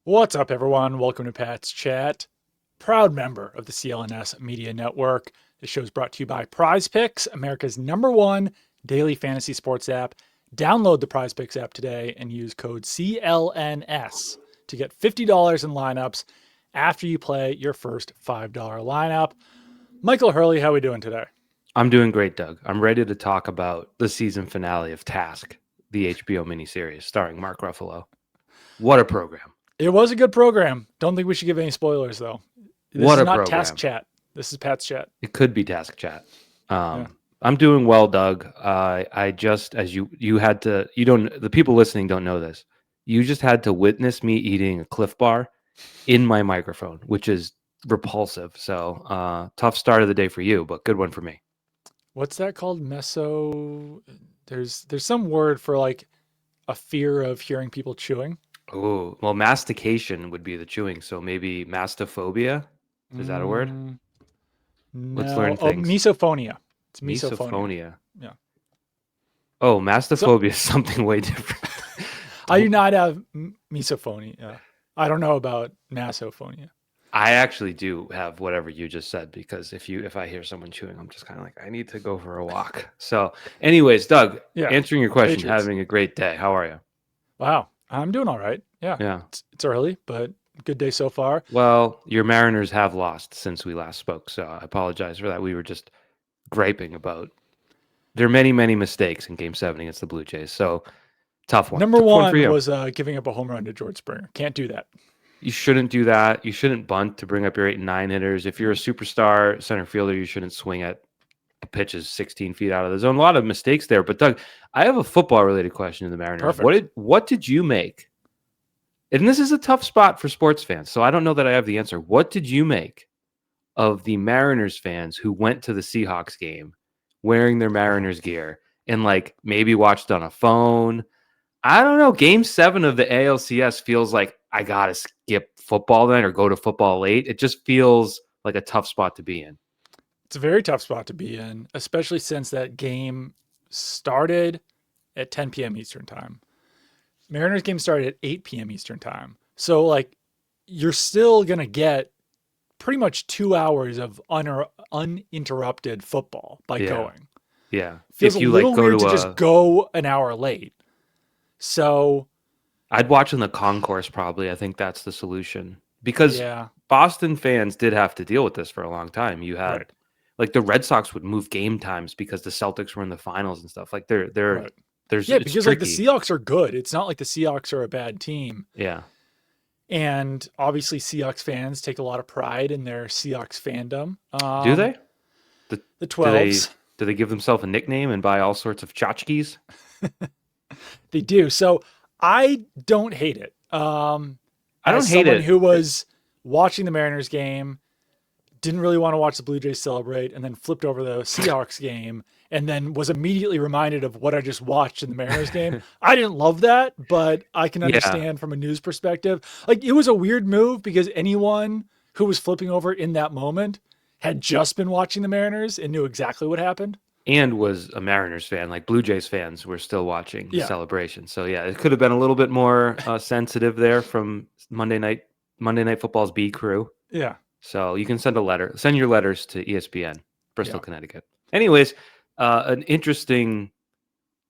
What's up, everyone? Welcome to Pat's Chat. Proud member of the CLNS Media Network. This show is brought to you by Prize Picks, America's #1 daily fantasy sports app. Download the Prize Picks app today and use code CLNS to get $50 in lineups after you play your first $5 lineup. Michael Hurley, how are we doing today? I'm doing great, Doug. I'm ready to talk about the season finale of Task, the HBO miniseries starring Mark Ruffalo. What a program. It was a good program. Don't think we should give any spoilers, though. This is not Task Chat. This is Pat's Chat. It could be Task Chat. I'm doing well, Doug. I just, as you had to, the people listening don't know this. You just had to witness me eating a Cliff Bar in my microphone, which is repulsive. So tough start of the day for you, but good one for me. What's that called? There's some word for like a fear of hearing people chewing. Oh, well, mastication would be the chewing. So maybe mastophobia. Is that a word? No. Let's learn things. Misophonia. It's misophonia. Yeah. Oh, mastophobia is something way different. I do not have misophonia. I don't know about masophonia. I actually do have whatever you just said, because if I hear someone chewing, I'm just kind of like, I need to go for a walk. So anyways, Doug, answering your question, Patriots. Having a great day. How are you? Wow. I'm doing all right. Yeah. It's early, but good day so far. Well, your Mariners have lost since we last spoke, so I apologize for that. We were just griping about their many, many mistakes in Game 7 against the Blue Jays. So tough one. Number one was giving up a home run to George Springer. Can't do that. You shouldn't do that. You shouldn't bunt to bring up your 8 and 9 hitters. If you're a superstar center fielder, you shouldn't swing at pitches 16 feet out of the zone. A lot of mistakes there. But Doug, I have a football-related question to the Mariners. Perfect. What did you make? And this is a tough spot for sports fans, so I don't know that I have the answer. What did you make of the Mariners fans who went to the Seahawks game wearing their Mariners gear and like maybe watched on a phone? I don't know. Game 7 of the ALCS feels like I got to skip football then or go to football late. It just feels like a tough spot to be in. It's a very tough spot to be in, especially since that game started at 10 p.m. Eastern time. Mariners game started at 8 p.m. Eastern time. So like you're still going to get pretty much 2 hours of uninterrupted football by going. Yeah. Feels a little weird to just go an hour late. So I'd watch in the concourse probably. I think that's the solution. Because Boston fans did have to deal with this for a long time. You had like the Red Sox would move game times because the Celtics were in the finals and stuff. Like there's because like the Seahawks are good. It's not like the Seahawks are a bad team. Yeah. And obviously Seahawks fans take a lot of pride in their Seahawks fandom. Do they? The 12s. Do they give themselves a nickname and buy all sorts of tchotchkes? They do. So I don't hate it. I don't hate it. Who was watching the Mariners game, didn't really want to watch the Blue Jays celebrate, and then flipped over the Seahawks game, and then was immediately reminded of what I just watched in the Mariners game. I didn't love that, but I can understand from a news perspective. Like, it was a weird move because anyone who was flipping over in that moment had just been watching the Mariners and knew exactly what happened. And was a Mariners fan. Like Blue Jays fans were still watching the celebration. So it could have been a little bit more sensitive there from Monday Night Football's B crew. Yeah. So you can send your letters to ESPN, Bristol, Connecticut. Anyways, an interesting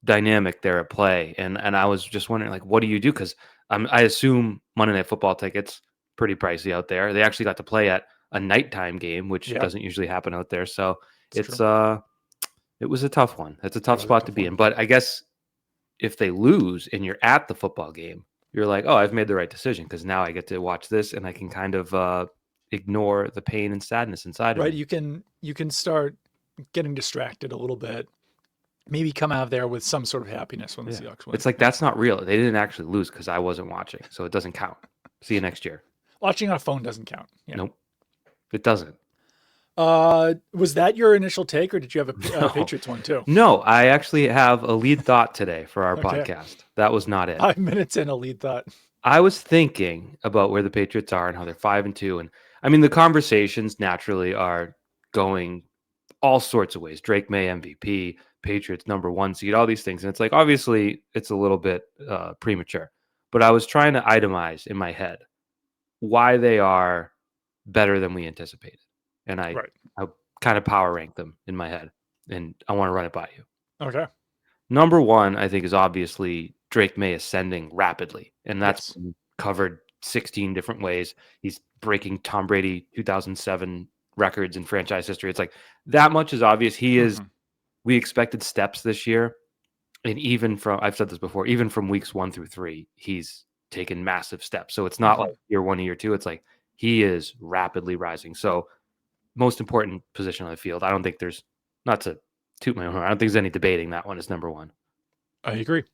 dynamic there at play. And I was just wondering, like, what do you do? Because I assume Monday Night Football tickets, pretty pricey out there. They actually got to play at a nighttime game, which doesn't usually happen out there. So it was a tough one. It's a tough spot to be in. But I guess if they lose and you're at the football game, you're like, oh, I've made the right decision because now I get to watch this and I can kind of ignore the pain and sadness inside of me. Right. You can start getting distracted a little bit. Maybe come out of there with some sort of happiness when the Seahawks win. It's like, that's not real. They didn't actually lose because I wasn't watching. So it doesn't count. See you next year. Watching on a phone doesn't count. Yeah. Nope. It doesn't. Was that your initial take, or did you have a Patriots one too? No, I actually have a lead thought today for our podcast. That was not it. 5 minutes in, a lead thought. I was thinking about where the Patriots are and how they're 5-2. And I mean, the conversations naturally are going all sorts of ways. Drake Maye MVP, Patriots #1 seed, all these things. And it's like, obviously it's a little bit premature, but I was trying to itemize in my head why they are better than we anticipated. And I Right. kind of power rank them in my head, and I want to run it by you. Okay. Number one, I think, is obviously Drake Maye ascending rapidly, and that's Yes. been covered 16 different ways. He's breaking Tom Brady 2007 records in franchise history. It's like that much is obvious. He is. We expected steps this year, and even from I've said this before, even from weeks 1 through 3, he's taken massive steps. So it's not like year 1 and year 2. It's like he is rapidly rising. So most important position on the field. I don't think there's not to toot my own horn. I don't think there's any debating that one is number one. I agree.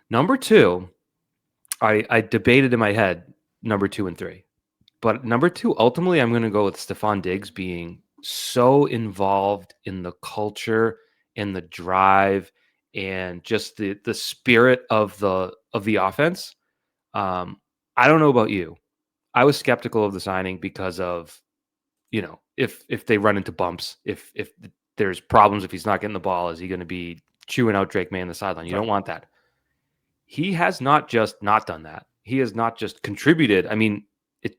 Number two, I debated in my head number 2 and 3. But number 2, ultimately, I'm going to go with Stephon Diggs being so involved in the culture and the drive and just the spirit of the offense. I don't know about you. I was skeptical of the signing because of, if they run into bumps, if there's problems, if he's not getting the ball, is he going to be chewing out Drake Maye on the sideline? You don't want that. He has not just not done that. He has not just contributed. I mean,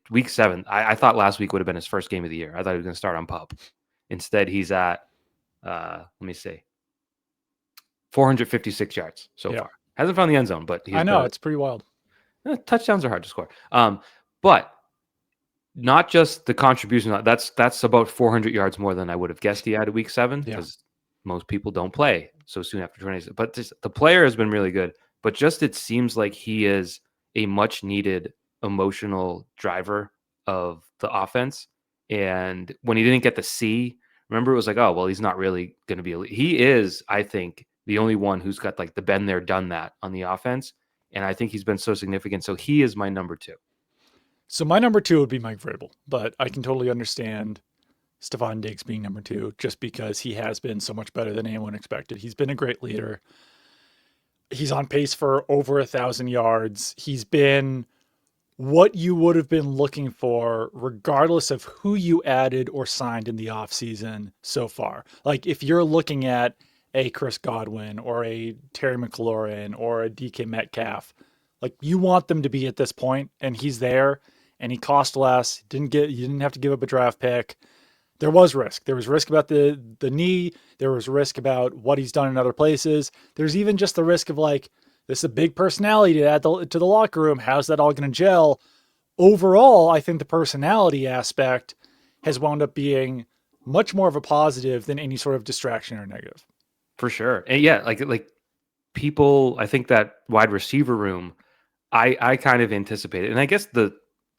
week 7. I thought last week would have been his first game of the year. I thought he was going to start on PUP. Instead, he's at, let me see, 456 yards so far. Hasn't found the end zone, but I know it's pretty wild. Touchdowns are hard to score. But not just the contribution. That's about 400 yards more than I would have guessed he had at week 7 because most people don't play so soon after 20. But the player has been really good. But just it seems like he is a much needed emotional driver of the offense. And when he didn't get the C, remember it was like, oh, well, he's not really going to be elite. He is, I think, the only one who's got like the been there, done that on the offense. And I think he's been so significant. So he is my number 2. So my number 2 would be Mike Vrabel, but I can totally understand Stephon Diggs being number 2 just because he has been so much better than anyone expected. He's been a great leader. He's on pace for over 1,000 yards. He's been what you would have been looking for regardless of who you added or signed in the offseason so far. Like if you're looking at a Chris Godwin or a Terry McLaurin or a DK Metcalf, like you want them to be at this point, and he's there, and he cost less. You didn't have to give up a draft pick. There was risk. There was risk about the knee. There was risk about what he's done in other places. There's even just the risk of like, this is a big personality to add to the locker room. How's that all going to gel? Overall, I think the personality aspect has wound up being much more of a positive than any sort of distraction or negative. For sure. And yeah, like people, I think that wide receiver room, I kind of anticipated. And I guess the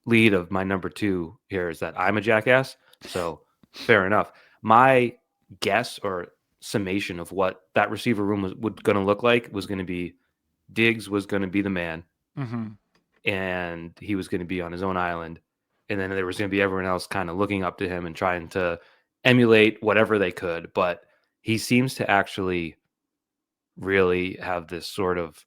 lead of my number 2 here is that I'm a jackass. So fair enough. My guess or summation of what that receiver room was going to look like was going to be Diggs was going to be the man, and he was going to be on his own island, and then there was going to be everyone else kind of looking up to him and trying to emulate whatever they could. But he seems to actually really have this sort of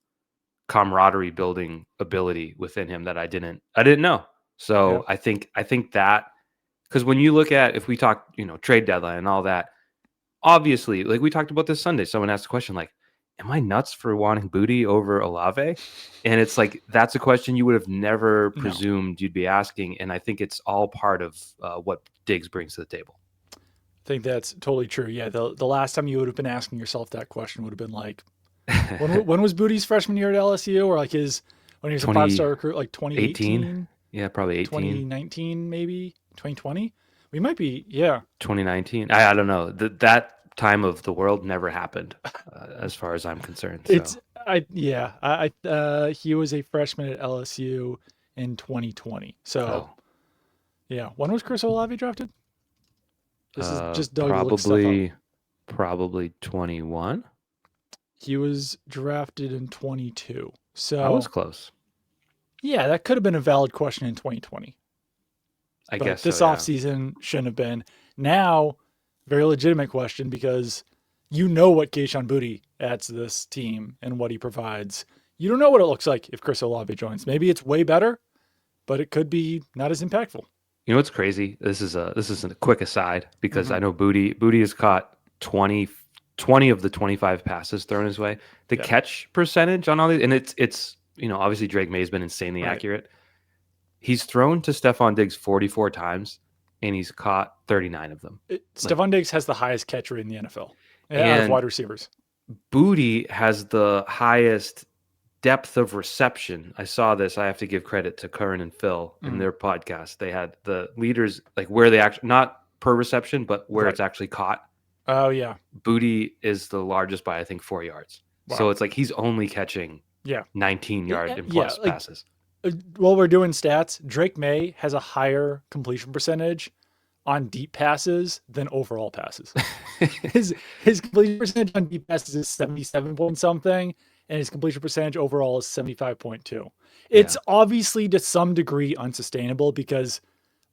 camaraderie building ability within him that I didn't know. So I think that, because when you look at, if we talk, trade deadline and all that, obviously, like we talked about this Sunday, someone asked a question like, am I nuts for wanting Booty over Olave? And it's like, that's a question you would have never presumed you'd be asking. And I think it's all part of what Diggs brings to the table. I think that's totally true. Yeah. The last time you would have been asking yourself that question would have been like, when was Booty's freshman year at LSU, or like when he was a 5-star recruit, like 2018? Yeah, probably 18. 2019, maybe 2020. We might be, 2019. I don't know. That time of the world never happened, as far as I'm concerned. So. He was a freshman at LSU in 2020. So, when was Chris Olave drafted? This is just Doug probably 21. He was drafted in 22. So I was close. Yeah, that could have been a valid question in 2020. I guess this offseason shouldn't have been. Now, very legitimate question, because you know what Kayshon Boutte adds to this team and what he provides. You don't know what it looks like if Chris Olave joins. Maybe it's way better, but it could be not as impactful. You know what's crazy? This is a quick aside, because I know Boutte has caught 20 of the 25 passes thrown his way. The catch percentage on all these, and it's obviously Drake Maye has been insanely accurate. He's thrown to Stephon Diggs 44 times, and he's caught 39 of them. Stephon Diggs has the highest catch rate in the NFL out of And wide receivers. Booty has the highest depth of reception. I saw this. I have to give credit to Curran and Phil in their podcast. They had the leaders, like where they actually, not per reception, but where it's actually caught. Oh, yeah. Booty is the largest by, I think, 4 yards. Wow. So it's like he's only catching 19-yard and plus passes. While we're doing stats, Drake Maye has a higher completion percentage on deep passes than overall passes. his completion percentage on deep passes is 77 point something, and his completion percentage overall is 75.2. It's obviously to some degree unsustainable because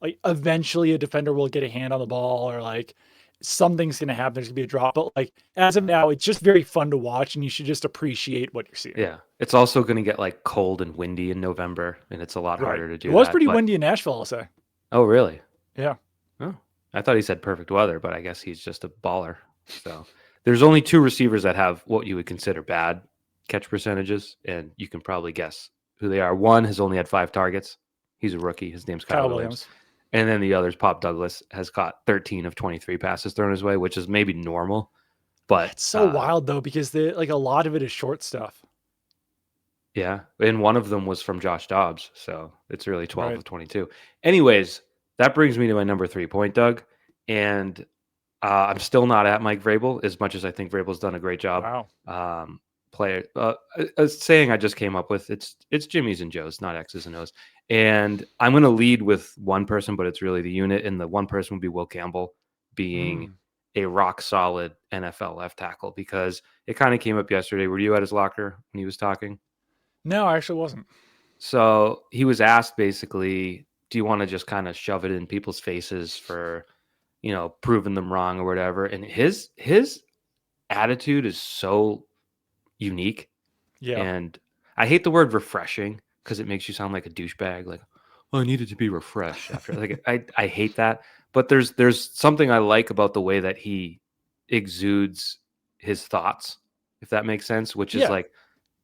like eventually a defender will get a hand on the ball or like something's going to happen. There's going to be a drop. But like as of now, it's just very fun to watch and you should just appreciate what you're seeing. Yeah. It's also going to get like cold and windy in November and it's a lot harder to do. It was pretty windy in Nashville, I'll say. Oh, really? Yeah. Oh, I thought he said perfect weather, but I guess he's just a baller. So there's only 2 receivers that have what you would consider bad catch percentages, and you can probably guess who they are. One has only had 5 targets. He's a rookie. His name's Kyle Williams. And then the other's Pop Douglas has caught 13 of 23 passes thrown his way, which is maybe normal. But it's so wild though, because like a lot of it is short stuff. Yeah. And one of them was from Josh Dobbs. So it's really 12 of 22. Anyways, that brings me to my number 3 point, Doug. And I'm still not at Mike Vrabel as much as I think Vrabel's done a great job. Wow. A saying I just came up with, it's Jimmy's and Joe's, not X's and O's. And I'm going to lead with one person, but it's really the unit. And the one person would be Will Campbell being a rock solid NFL left tackle, because it kind of came up yesterday. Were you at his locker when he was talking? No, I actually wasn't. So he was asked basically, do you want to just kind of shove it in people's faces for, proving them wrong or whatever? And his attitude is so unique. Yeah. And I hate the word refreshing because it makes you sound like a douchebag. Like, oh, I needed to be refreshed after. Like, I hate that. But there's something I like about the way that he exudes his thoughts, if that makes sense, which is like,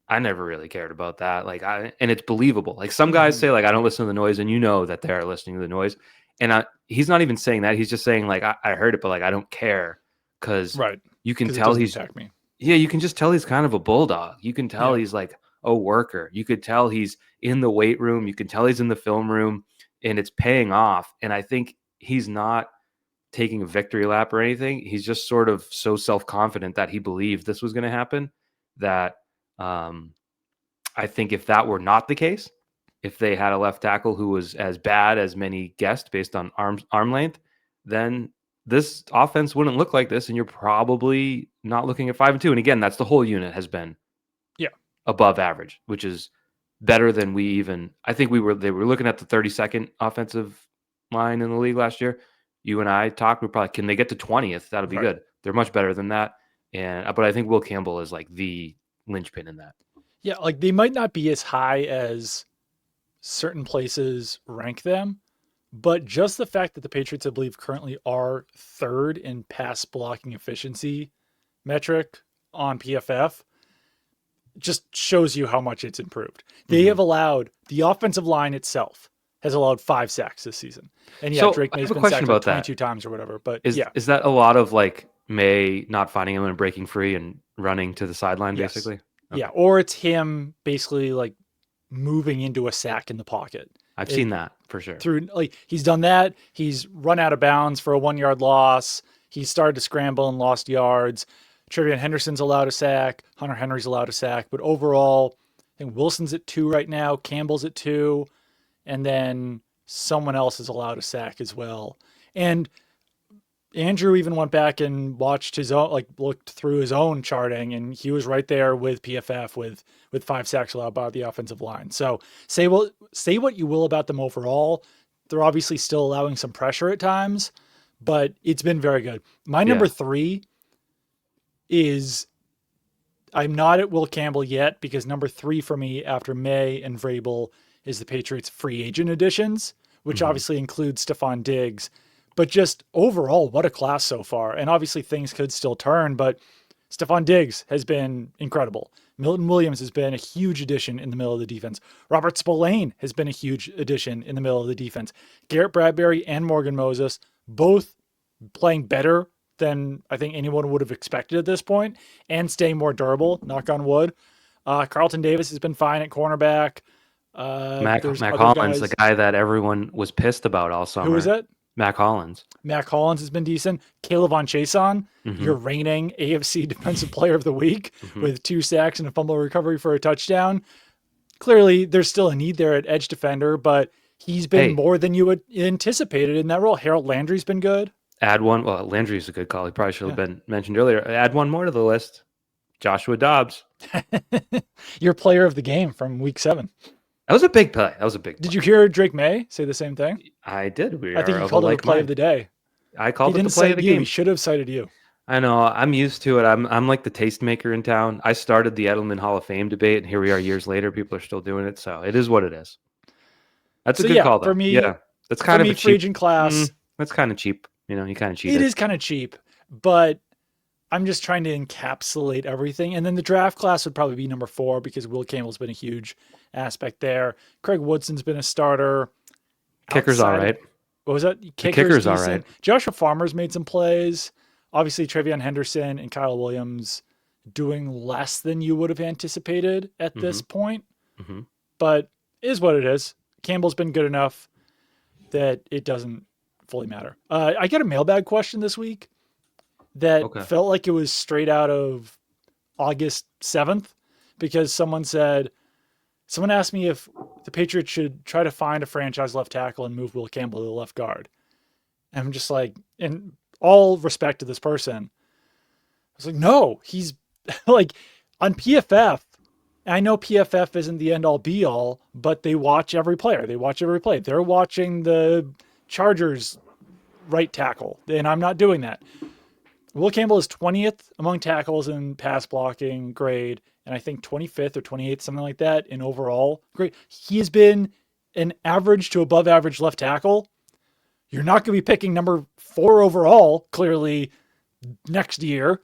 I never really cared about that. Like, and it's believable. Like some guys say, like, I don't listen to the noise, and that they're listening to the noise. And he's not even saying that. He's just saying like, I heard it, but like, I don't care, because you can tell he's me. Yeah, you can just tell he's kind of a bulldog. You can tell he's like a worker. You could tell he's in the weight room. You can tell he's in the film room, and it's paying off. And I think he's not taking a victory lap or anything. He's just sort of so self-confident that he believed this was going to happen that I think if that were not the case, if they had a left tackle who was as bad as many guessed based on arm length, then this offense wouldn't look like this, and you're probably not looking at 5-2. And again, that's the whole unit has been above average, which is better than they were looking at the 32nd offensive line in the league last year. You and I talked, we're probably, can they get to 20th? That'll be good. They're much better than that. But I think Will Campbell is like the linchpin in that. Yeah, like they might not be as high as certain places rank them, but just the fact that the Patriots, I believe, currently are 3rd in pass blocking efficiency metric on PFF just shows you how much it's improved. They have allowed, the offensive line itself has allowed 5 sacks this season. And Drake May's been sacked like 22 times or whatever. But is that a lot of like Maye not finding him and breaking free and running to the sideline, basically? Okay. Yeah, or it's him basically like moving into a sack in the pocket. I've seen that for sure. He's done that. He's run out of bounds for a 1-yard loss. He started to scramble and lost yards. Trevion Henderson's allowed a sack. Hunter Henry's allowed a sack. But overall, I think Wilson's at 2 right now. Campbell's at 2. And then someone else is allowed a sack as well. And Andrew even went back and watched his own, looked through his own charting, and he was right there with PFF with 5 sacks allowed by the offensive line. So say what you will about them overall. They're obviously still allowing some pressure at times, but it's been very good. My number 3 is, I'm not at Will Campbell yet, because number 3 for me after Maye and Vrabel is the Patriots free agent additions, which obviously includes Stephon Diggs. But just overall, what a class so far. And obviously things could still turn, but Stephon Diggs has been incredible. Milton Williams has been a huge addition in the middle of the defense. Robert Spillane has been a huge addition in the middle of the defense. Garrett Bradbury and Morgan Moses, both playing better than I think anyone would have expected at this point and staying more durable, knock on wood. Carlton Davis has been fine at cornerback. Mac There's other Hollins, the guys. guy that everyone was pissed about all Who was summer. that? Mac Hollins. Mac Hollins has been decent. Caleb Von Chason, Mhm. your reigning AFC Defensive Player of the Week with 2 sacks and a fumble recovery for a touchdown. Clearly, there's still a need there at edge defender, but he's been more than you had anticipated in that role. Harold Landry's been good. Add one. Well, Landry's a good call. He probably should have been mentioned earlier. Add one more to the list. Joshua Dobbs. Your player of the game from week 7. That was a big play. Did you hear Drake May say the same thing? I did. I think he called it a play of the day. I called it the play of the game. He should have cited you. I know. I'm used to it. I'm like the tastemaker in town. I started the Edelman Hall of Fame debate, and here we are years later. People are still doing it. So it is what it is. That's a good call, though. For me, that's kind of a free cheap agent class. That's kind of cheap. You kind of cheated. It is kind of cheap, but I'm just trying to encapsulate everything. And then the draft class would probably be number 4 because Will Campbell's been a huge aspect there. Craig Woodson's been a starter. Kicker's all right. What was that? Kicker's all right. Joshua Farmer's made some plays. Obviously, Trevion Henderson and Kyle Williams doing less than you would have anticipated at this point. But it is what it is. Campbell's been good enough that it doesn't fully matter. I got a mailbag question this week that felt like it was straight out of August 7th because someone asked me if the Patriots should try to find a franchise left tackle and move Will Campbell to the left guard. And I'm just like, in all respect to this person, I was like, no, he's like on PFF. I know PFF isn't the end all be all, but they watch every player. They watch every play. They're watching the Chargers right tackle, and I'm not doing that. Will Campbell is 20th among tackles in pass blocking grade, and I think 25th or 28th, something like that, in overall grade. He has been an average to above average left tackle. You're not going to be picking number 4 overall, clearly, next year.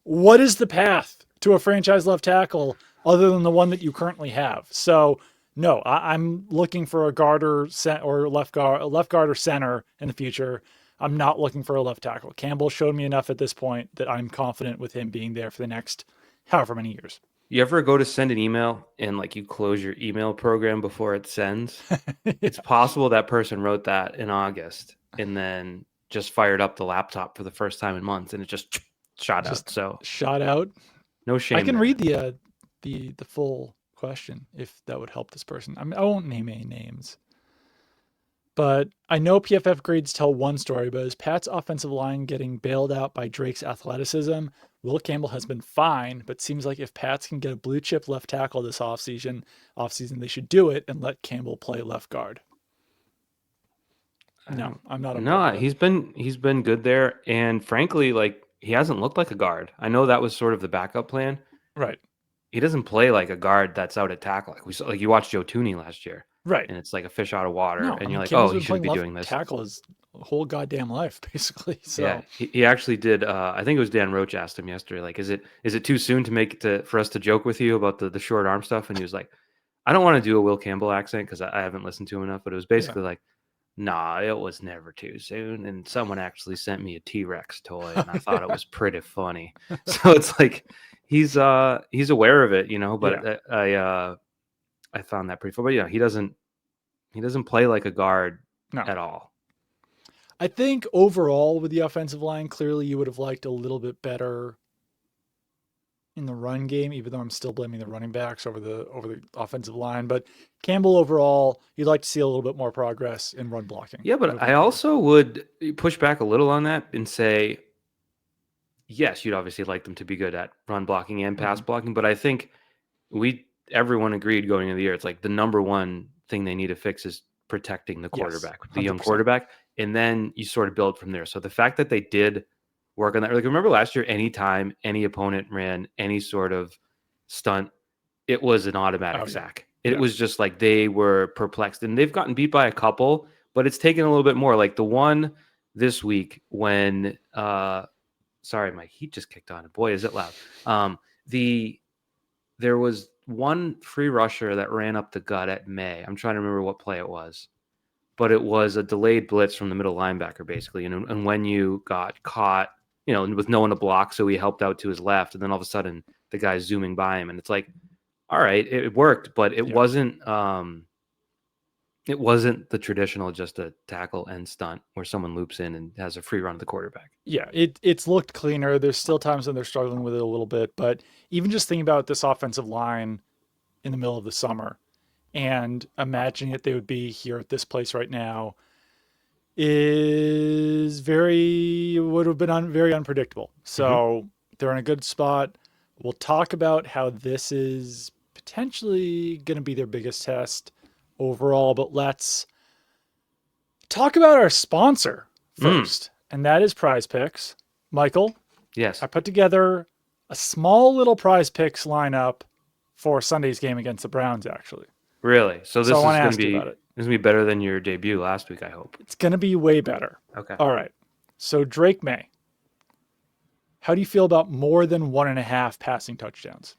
What is the path to a franchise left tackle other than the one that you currently have? So, no, I'm looking for a guard or left guard or center in the future. I'm not looking for a left tackle. Campbell showed me enough at this point that I'm confident with him being there for the next however many years. You ever go to send an email and you close your email program before it sends? It's possible that person wrote that in August and then just fired up the laptop for the first time in months and it just shot out. So shot out. No shame. I can read the full question if that would help this person. I won't name any names. But I know PFF grades tell one story, but is Pat's offensive line getting bailed out by Drake's athleticism? Will Campbell has been fine, but seems like if Pats can get a blue chip left tackle this offseason, they should do it and let Campbell play left guard. No, I'm not. No, he's been good there, and frankly, he hasn't looked like a guard. I know that was sort of the backup plan. Right. He doesn't play like a guard that's out at tackle. You watched Joe Tooney last year. Right. And it's like a fish out of water. No, and you're like, Campbell's he shouldn't be doing this. Tackle his whole goddamn life, basically. So yeah, he actually did. I think it was Dan Roach asked him yesterday, is it too soon for us to joke with you about the short arm stuff? And he was like, I don't want to do a Will Campbell accent because I haven't listened to him enough, but it was basically nah, it was never too soon. And someone actually sent me a T-Rex toy and I thought it was pretty funny. So it's he's aware of it, but yeah. I found that pretty funny. But he doesn't play like a guard at all. I think overall with the offensive line, clearly you would have liked a little bit better in the run game, even though I'm still blaming the running backs over the offensive line. But Campbell overall, you'd like to see a little bit more progress in run blocking. Yeah, but I also would push back a little on that and say, yes, you'd obviously like them to be good at run blocking and pass blocking, but I think everyone agreed going into the year, it's the number one thing they need to fix is protecting the quarterback, the young quarterback, and then you sort of build from there. So the fact that they did work on that, remember last year, anytime any opponent ran any sort of stunt, it was an automatic sack. It was just they were perplexed, and they've gotten beat by a couple, but it's taken a little bit more. The one this week when, sorry, my heat just kicked on. Boy, is it loud. there was one free rusher that ran up the gut at Maye. I'm trying to remember what play it was, but it was a delayed blitz from the middle linebacker, basically. And when you got caught, with no one to block, so he helped out to his left, and then all of a sudden the guy's zooming by him, and it's like, all right, it worked, but it wasn't. It wasn't the traditional just a tackle and stunt where someone loops in and has a free run of the quarterback. Yeah, it's looked cleaner. There's still times when they're struggling with it a little bit, but even just thinking about this offensive line in the middle of the summer and imagining that they would be here at this place right now would have been very unpredictable. So they're in a good spot. We'll talk about how this is potentially going to be their biggest test overall, but let's talk about our sponsor first, and that is Prize Picks. Michael, yes, I put together a small little Prize Picks lineup for Sunday's game against the Browns, actually. Really? So this I is want to going ask to you be about it. this is going to be better than your debut last week, I hope. It's going to be way better. Okay. All right. So Drake Maye, how do you feel about more than 1.5 passing touchdowns?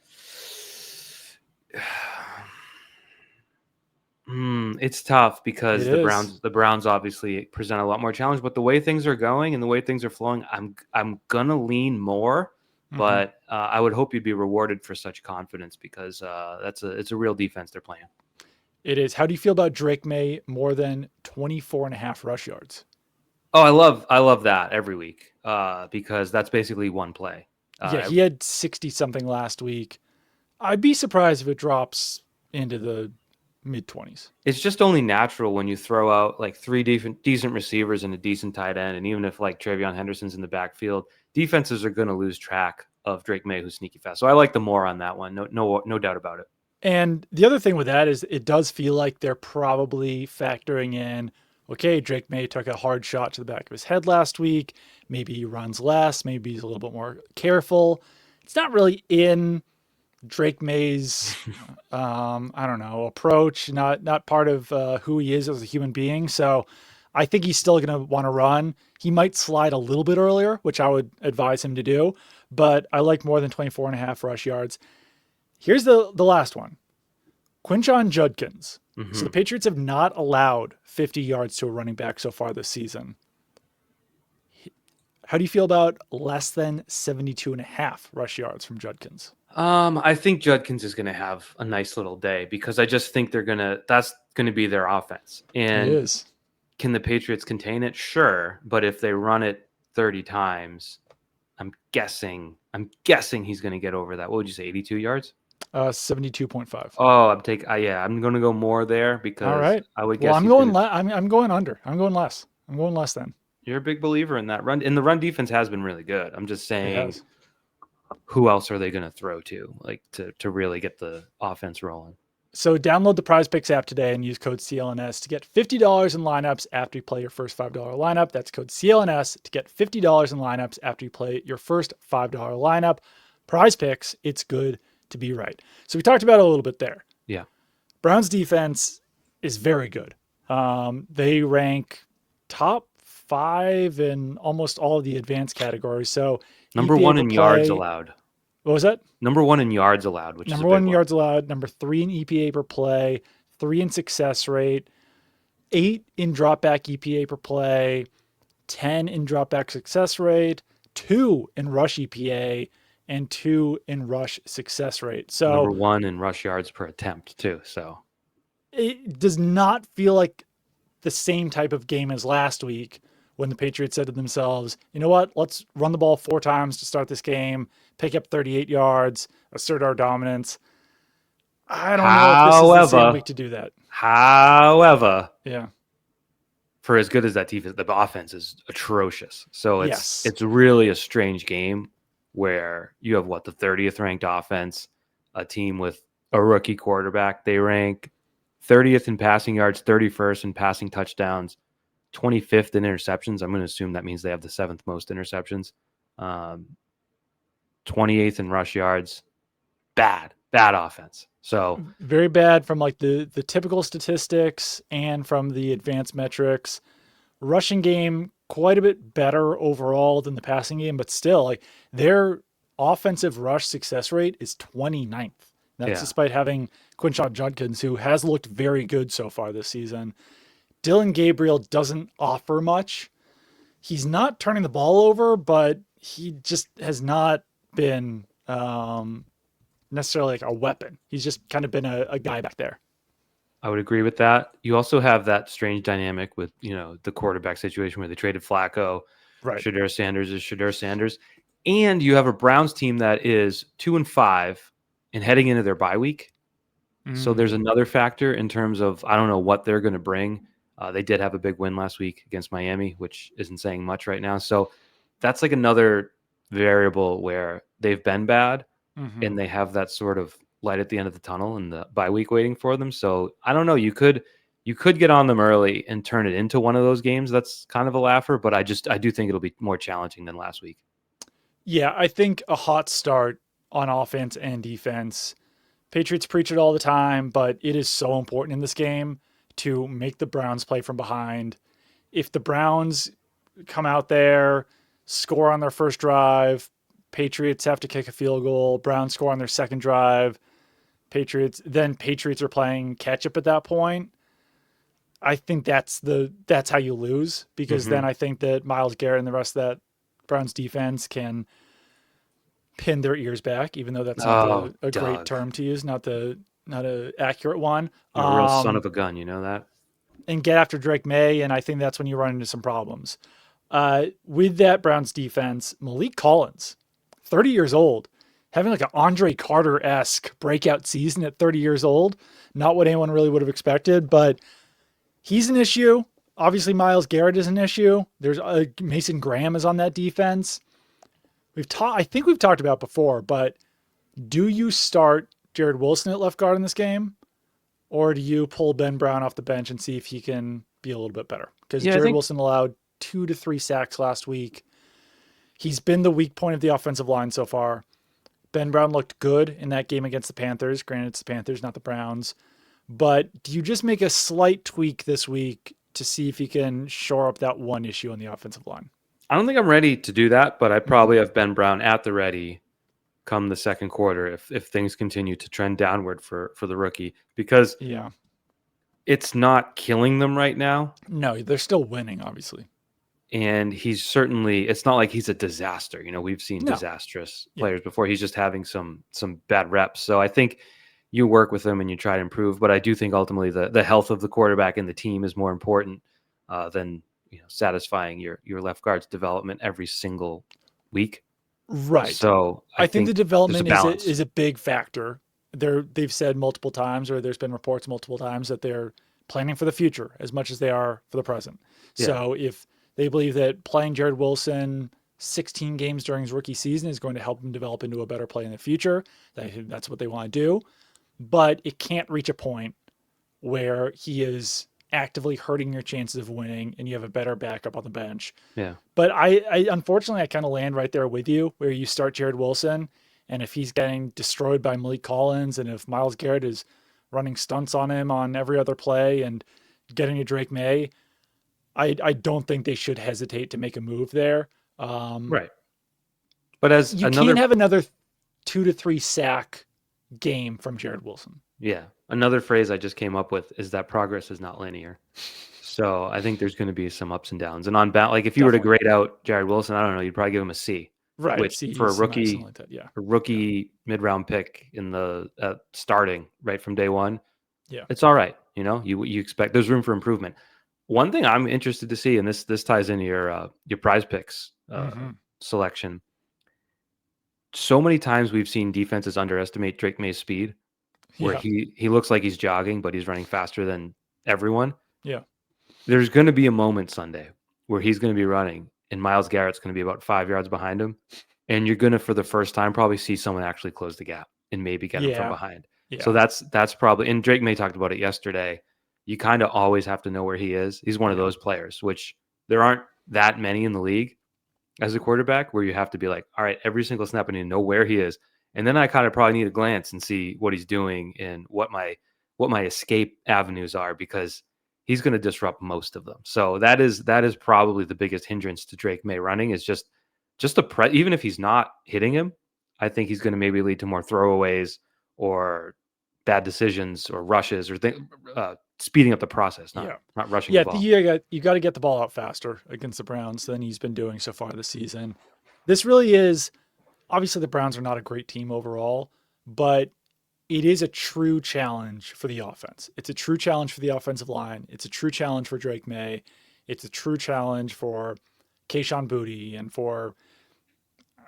It's tough because It the Browns obviously present a lot more challenge, but the way things are going and the way things are flowing, I'm gonna lean more, but I would hope you'd be rewarded for such confidence because it's a real defense they're playing. It is. How do you feel about Drake Maye more than 24.5 rush yards? Oh, I love that every week because that's basically one play. He had 60 something last week. I'd be surprised if it drops into the mid-20s. It's just only natural when you throw out like three decent receivers and a decent tight end, and even if like Travion Henderson's in the backfield, defenses are going to lose track of Drake Maye, who's sneaky fast. So I like the more on that one. No doubt about it. And the other thing with that is it does feel like they're probably factoring in, okay, Drake Maye took a hard shot to the back of his head last week. Maybe he runs less. Maybe he's a little bit more careful. It's not really in Drake Maye's, approach, not part of who he is as a human being. So I think he's still going to want to run. He might slide a little bit earlier, which I would advise him to do, but I like more than 24.5 rush yards. Here's the last one. Quinshon Judkins. So the Patriots have not allowed 50 yards to a running back so far this season. How do you feel about less than 72.5 rush yards from Judkins? I think Judkins is going to have a nice little day because I just think that's going to be their offense. And it is. Can the Patriots contain it? Sure. But if they run it 30 times, I'm guessing he's going to get over that. What would you say, 82 yards? 72.5. Oh, I'm going to go more there because all right. I would guess. Well, I'm going under. I'm going less. I'm going less then. You're a big believer in that run. And the run defense has been really good. I'm just saying, who else are they going to throw to, like to really get the offense rolling? So download the Prize Picks app today and use code CLNS to get $50 in lineups after you play your first $5 lineup. That's code CLNS to get $50 in lineups after you play your first $5 lineup. Prize Picks, it's good to be right. So we talked about it a little bit there. Yeah. Browns defense is very good. They rank top 5 in almost all of the advanced categories. So number EPA 1 in yards allowed. What was that? Number 1 in yards allowed, which number is 1 in yards allowed, number 3 in EPA per play, 3 in success rate, 8 in dropback EPA per play, 10 in dropback success rate, 2 in rush EPA, and 2 in rush success rate. So number 1 in rush yards per attempt too. So it does not feel like the same type of game as last week when the Patriots said to themselves, you know what, let's run the ball 4 times to start this game, pick up 38 yards, assert our dominance. I don't know if this is the same week to do that. However, yeah, for as good as that defense, the offense is atrocious. So it's really a strange game where you have the 30th ranked offense, a team with a rookie quarterback. They rank 30th in passing yards, 31st in passing touchdowns, 25th in interceptions. I'm going to assume that means they have the 7th most interceptions. 28th in rush yards. Bad offense. So very bad from like the typical statistics and from the advanced metrics. Rushing game quite a bit better overall than the passing game, but still like their offensive rush success rate is 29th That's despite having Quinshon Judkins, who has looked very good so far this season. Dylan Gabriel doesn't offer much. He's not turning the ball over, but he just has not been necessarily like a weapon. He's just kind of been a guy back there. I would agree with that. You also have that strange dynamic with, the quarterback situation where they traded Flacco. Right. Shadur Sanders is Shadur Sanders. And you have a Browns team that is 2-5 and heading into their bye week. So there's another factor in terms of, I don't know what they're going to bring. They did have a big win last week against Miami, which isn't saying much right now. So that's like another variable where they've been bad and they have that sort of light at the end of the tunnel and the bye week waiting for them. So I don't know. You could get on them early and turn it into one of those games. That's kind of a laugher, but I do think it'll be more challenging than last week. Yeah, I think a hot start on offense and defense. Patriots preach it all the time, but it is so important in this game to make the Browns play from behind. If the Browns come out there, score on their first drive, Patriots have to kick a field goal, Browns score on their second drive, Patriots are playing catch up at that point. I think that's how you lose, because then I think that Myles Garrett and the rest of that Browns defense can pin their ears back, even though that's not a great term to use, not a accurate one. You're a real son of a gun, you know that? And get after Drake Maye, and I think that's when you run into some problems. With that Browns defense, Malik Collins, 30 years old, having like an Andre Carter-esque breakout season at 30 years old. Not what anyone really would have expected, but he's an issue. Obviously, Myles Garrett is an issue. There's Mason Graham is on that defense. I think we've talked about before, but do you start Jared Wilson at left guard in this game, or do you pull Ben Brown off the bench and see if he can be a little bit better? Because Jared Wilson allowed 2 to 3 sacks last week. He's been the weak point of the offensive line so far. Ben Brown looked good in that game against the Panthers. Granted, it's the Panthers, not the Browns. But do you just make a slight tweak this week to see if he can shore up that one issue on the offensive line? I don't think I'm ready to do that, but I probably have Ben Brown at the ready come the second quarter if things continue to trend downward for the rookie, because it's not killing them right now. No, they're still winning, obviously. And it's not like he's a disaster. We've seen disastrous players before. He's just having some bad reps. So I think you work with him and you try to improve. But I do think ultimately the health of the quarterback and the team is more important than satisfying your left guard's development every single week. Right. So I think the development is a big factor. They've said multiple times, or there's been reports multiple times, that they're planning for the future as much as they are for the present. Yeah. So if they believe that playing Jared Wilson 16 games during his rookie season is going to help him develop into a better player in the future, that's what they want to do. But it can't reach a point where he is actively hurting your chances of winning and you have a better backup on the bench. Yeah. But I unfortunately, I kind of land right there with you, where you start Jared Wilson, and if he's getting destroyed by Malik Collins, and if Myles Garrett is running stunts on him on every other play and getting to Drake Maye, I don't think they should hesitate to make a move there. Right. But can't have another 2 to 3 sack game from Jared Wilson. Yeah. Another phrase I just came up with is that progress is not linear. So I think there's going to be some ups and downs. And on like if you were to grade out Jared Wilson, I don't know, you'd probably give him a C. Right. Which C, for a rookie, like that, yeah. A rookie mid-round pick in the starting right from day one. Yeah. It's all right. You expect there's room for improvement. One thing I'm interested to see, and this ties into your prize picks selection. So many times we've seen defenses underestimate Drake Maye's speed, where he looks like he's jogging, but he's running faster than everyone. Yeah. There's going to be a moment Sunday where he's going to be running, and Myles Garrett's going to be about 5 yards behind him, and you're going to, for the first time, probably see someone actually close the gap and maybe get him from behind. Yeah. So that's probably, and Drake Maye talked about it yesterday. You kind of always have to know where he is. He's one of those players, which there aren't that many in the league as a quarterback, where you have to be like, all right, every single snap I need to know where he is. And then I kind of probably need to glance and see what he's doing and what my escape avenues are, because he's going to disrupt most of them. So that is probably the biggest hindrance to Drake Maye running, is just even if he's not hitting him, I think he's going to maybe lead to more throwaways or bad decisions or rushes or speeding up the process, not rushing Yeah, the I ball. think you got to get the ball out faster against the Browns than he's been doing so far this season. This really is, obviously the Browns are not a great team overall, but it is a true challenge for the offense. It's a true challenge for the offensive line. It's a true challenge for Drake Maye. It's a true challenge for Kayshon Boutte and for,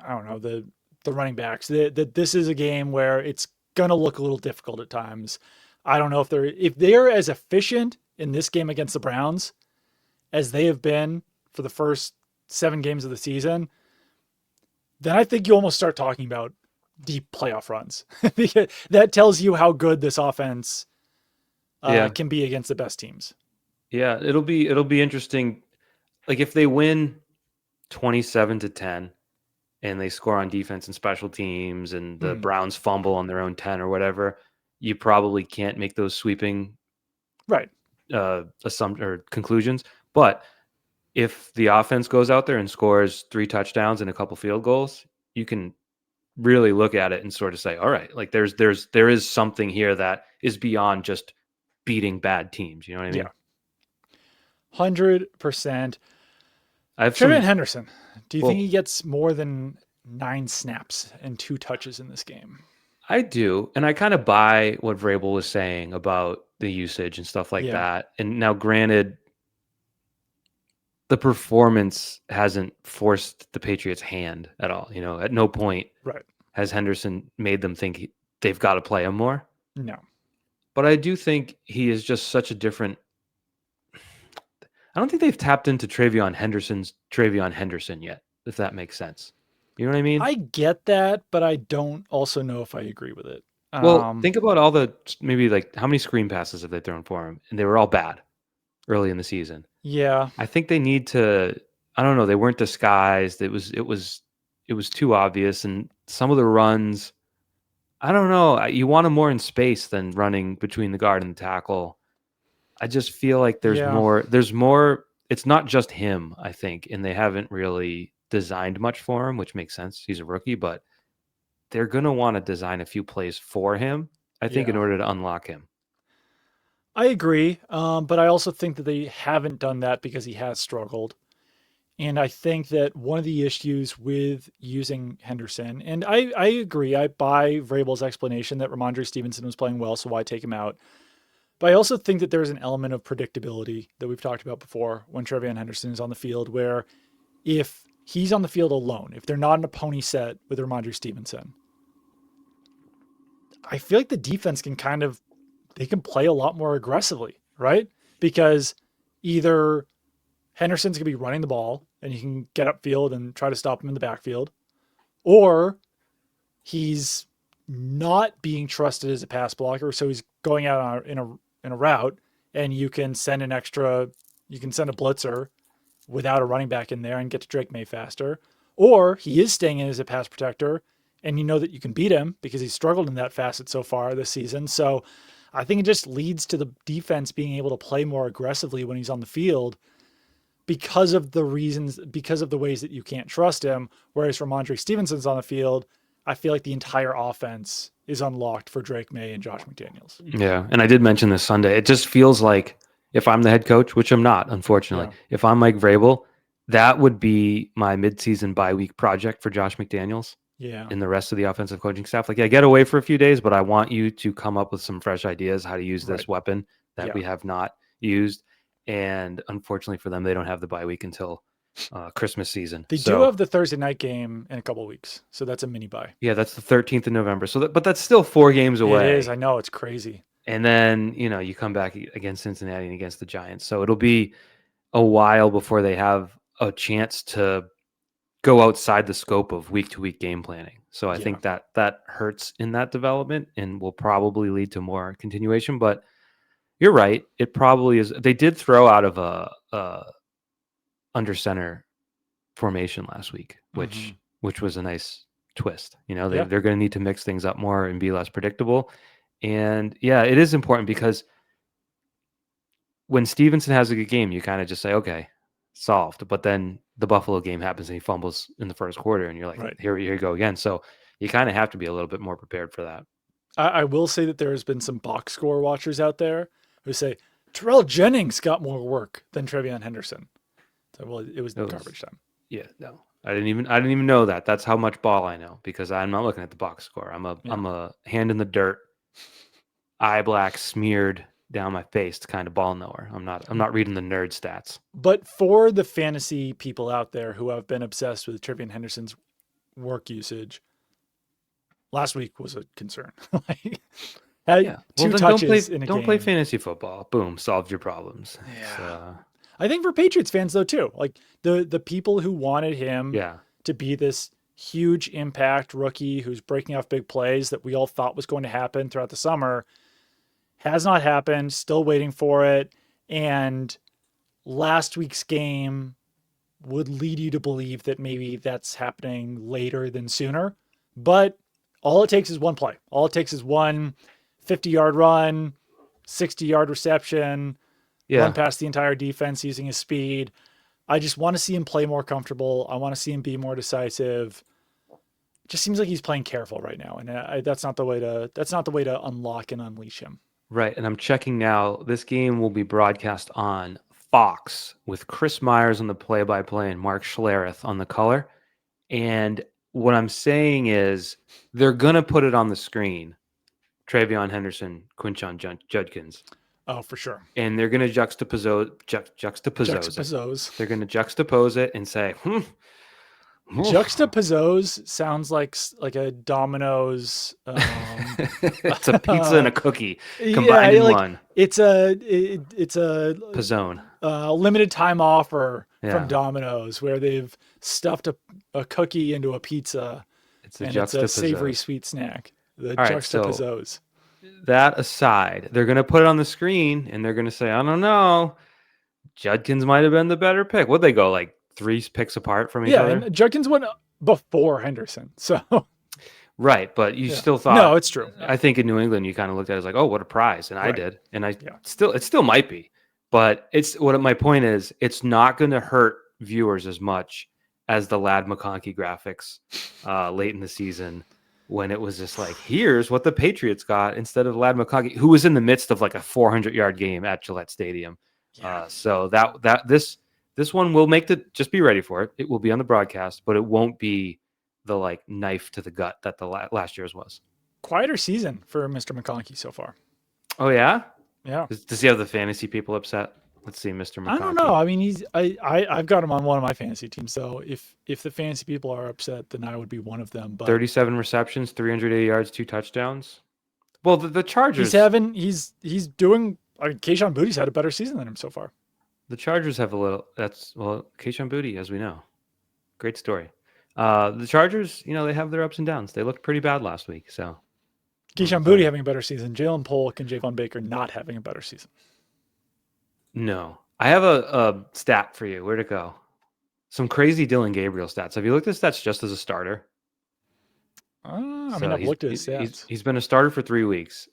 I don't know, the running backs. This is a game where it's gonna look a little difficult at times. I don't know if they're as efficient in this game against the Browns as they have been for the first 7 games of the season, then I think you almost start talking about deep playoff runs. That tells you how good this offense can be against the best teams. Yeah, it'll be interesting. Like if they win 27-10 and they score on defense and special teams and the Browns fumble on their own 10 or whatever, you probably can't make those sweeping right assumptions or conclusions. But if the offense goes out there and scores 3 touchdowns and a couple field goals, you can really look at it and sort of say, all right, like there is something here that is beyond just beating bad teams. You know what I mean? Yeah. 100%. I have Trevion Henderson. Do you think he gets more than 9 snaps and 2 touches in this game? I do. And I kind of buy what Vrabel was saying about the usage and stuff like that. And now granted, the performance hasn't forced the Patriots' hand at all. You know, at no point has Henderson made them think they've got to play him more. No. But I do think he is just such a different. I don't think they've tapped into Trevion Henderson yet, if that makes sense. You know what I mean? I get that, but I don't also know if I agree with it. Well, think about all the maybe like how many screen passes have they thrown for him, and they were all bad early in the season. Yeah, I think they need to. I don't know. They weren't disguised. It was too obvious, and some of the runs. I don't know. You want him more in space than running between the guard and the tackle. I just feel like there's more. There's more. It's not just him, I think, and they haven't really designed much for him, which makes sense. He's a rookie, but they're going to want to design a few plays for him, I think, in order to unlock him. I agree, but I also think that they haven't done that because he has struggled. And I think that one of the issues with using Henderson, and I agree, I buy Vrabel's explanation that Ramondre Stevenson was playing well, so why take him out? But I also think that there's an element of predictability that we've talked about before when Trevion Henderson is on the field, where if he's on the field alone, if they're not in a pony set with Ramondre Stevenson, I feel like the defense can they can play a lot more aggressively, right? Because either Henderson's going to be running the ball and you can get upfield and try to stop him in the backfield, or he's not being trusted as a pass blocker, so he's going out in a route, and you can send a blitzer without a running back in there and get to Drake Maye faster, or he is staying in as a pass protector, and you know that you can beat him because he's struggled in that facet so far this season. So I think it just leads to the defense being able to play more aggressively when he's on the field because of the ways that you can't trust him. Whereas Ramondre Stevenson's on the field, I feel like the entire offense is unlocked for Drake Maye and Josh McDaniels. Yeah, and I did mention this Sunday. It just feels like if I'm the head coach, which I'm not, unfortunately, if I'm Mike Vrabel, that would be my midseason bye week project for Josh McDaniels. Yeah. And the rest of the offensive coaching staff. Like, get away for a few days, but I want you to come up with some fresh ideas how to use this weapon that we have not used. And unfortunately for them, they don't have the bye week until Christmas season. They do have the Thursday night game in a couple of weeks, so that's a mini bye. Yeah, that's the 13th of November. But that's still 4 games away. It is. I know, it's crazy. And then you come back against Cincinnati and against the Giants. So it'll be a while before they have a chance to go outside the scope of week-to-week game planning. So I think that hurts in that development and will probably lead to more continuation. But you're right. It probably is. They did throw out of a under center formation last week, which was a nice twist. They're going to need to mix things up more and be less predictable. And it is important because when Stevenson has a good game, you kind of just say, okay, solved. But then the Buffalo game happens and he fumbles in the first quarter and you're like, here you go again. So you kind of have to be a little bit more prepared for that. I will say that there has been some box score watchers out there who say Terrell Jennings got more work than Trevion Henderson. So, well, it was garbage time. Yeah, no. I didn't even know that. That's how much ball I know because I'm not looking at the box score. I'm a hand in the dirt, eye black smeared down my face kind of ball knower. I'm not reading the nerd stats. But for the fantasy people out there who have been obsessed with Trevion Henderson's work usage, last week was a concern. Two touches in a game. Don't play fantasy football. Boom, solved your problems. Yeah. I think for Patriots fans though too, like the people who wanted him to be this huge impact rookie who's breaking off big plays that we all thought was going to happen throughout the summer has not happened. Still waiting for it. And last week's game would lead you to believe that maybe that's happening later than sooner. But all it takes is one play. All it takes is one 50-yard run, 60-yard reception, run past the entire defense using his speed. I just want to see him play more comfortable. I want to see him be more decisive. It just seems like he's playing careful right now, and that's not the way to unlock and unleash him. Right, and I'm checking now. This game will be broadcast on Fox with Chris Myers on the play-by-play and Mark Schlereth on the color. And what I'm saying is they're going to put it on the screen, Trevion Henderson, Quinshon Judkins. Oh, for sure. And they're going to juxtapose it. They're going to juxtapose it and say, Juxtapose sounds like a Domino's. It's a pizza and a cookie combined in one. It's a Pizzone. Limited time offer from Domino's where they've stuffed a cookie into a pizza. It's a savory sweet snack. The juxtapose. That aside, they're going to put it on the screen and they're going to say, I don't know, Judkins might have been the better pick. What'd they go, like 3 picks apart from each other? Yeah, and Judkins went before Henderson. So right, but you still thought. No, it's true. I think in New England, you kind of looked at it as like, oh, what a prize. And I did. And it still might be. But my point is, it's not going to hurt viewers as much as the Ladd McConkey graphics late in the season, when it was just like, here's what the Patriots got instead of Ladd McConkey, who was in the midst of like a 400-yard game at Gillette Stadium. Yeah. So this one will just be ready for it. It will be on the broadcast, but it won't be the like knife to the gut that the last year's was. Quieter season for Mr. McConkey so far. Oh yeah? Yeah. Does he have the fantasy people upset? Let's see, Mr. McConkey. I don't know. I mean, I've got him on one of my fantasy teams. So if the fantasy people are upset, then I would be one of them. But 37 receptions, 380 yards, 2 touchdowns. Well, the Chargers. He's doing. I mean, Kayshon Boutte's had a better season than him so far. The Chargers have Kayshon Boutte, as we know. Great story. The Chargers, they have their ups and downs. They looked pretty bad last week. So Kayshon Boutte having a better season. Jalen Polk and Javon Baker not having a better season. No. I have a stat for you. Where'd it go? Some crazy Dylan Gabriel stats. Have you looked at stats just as a starter? I've looked at his stats. He's been a starter for 3 weeks.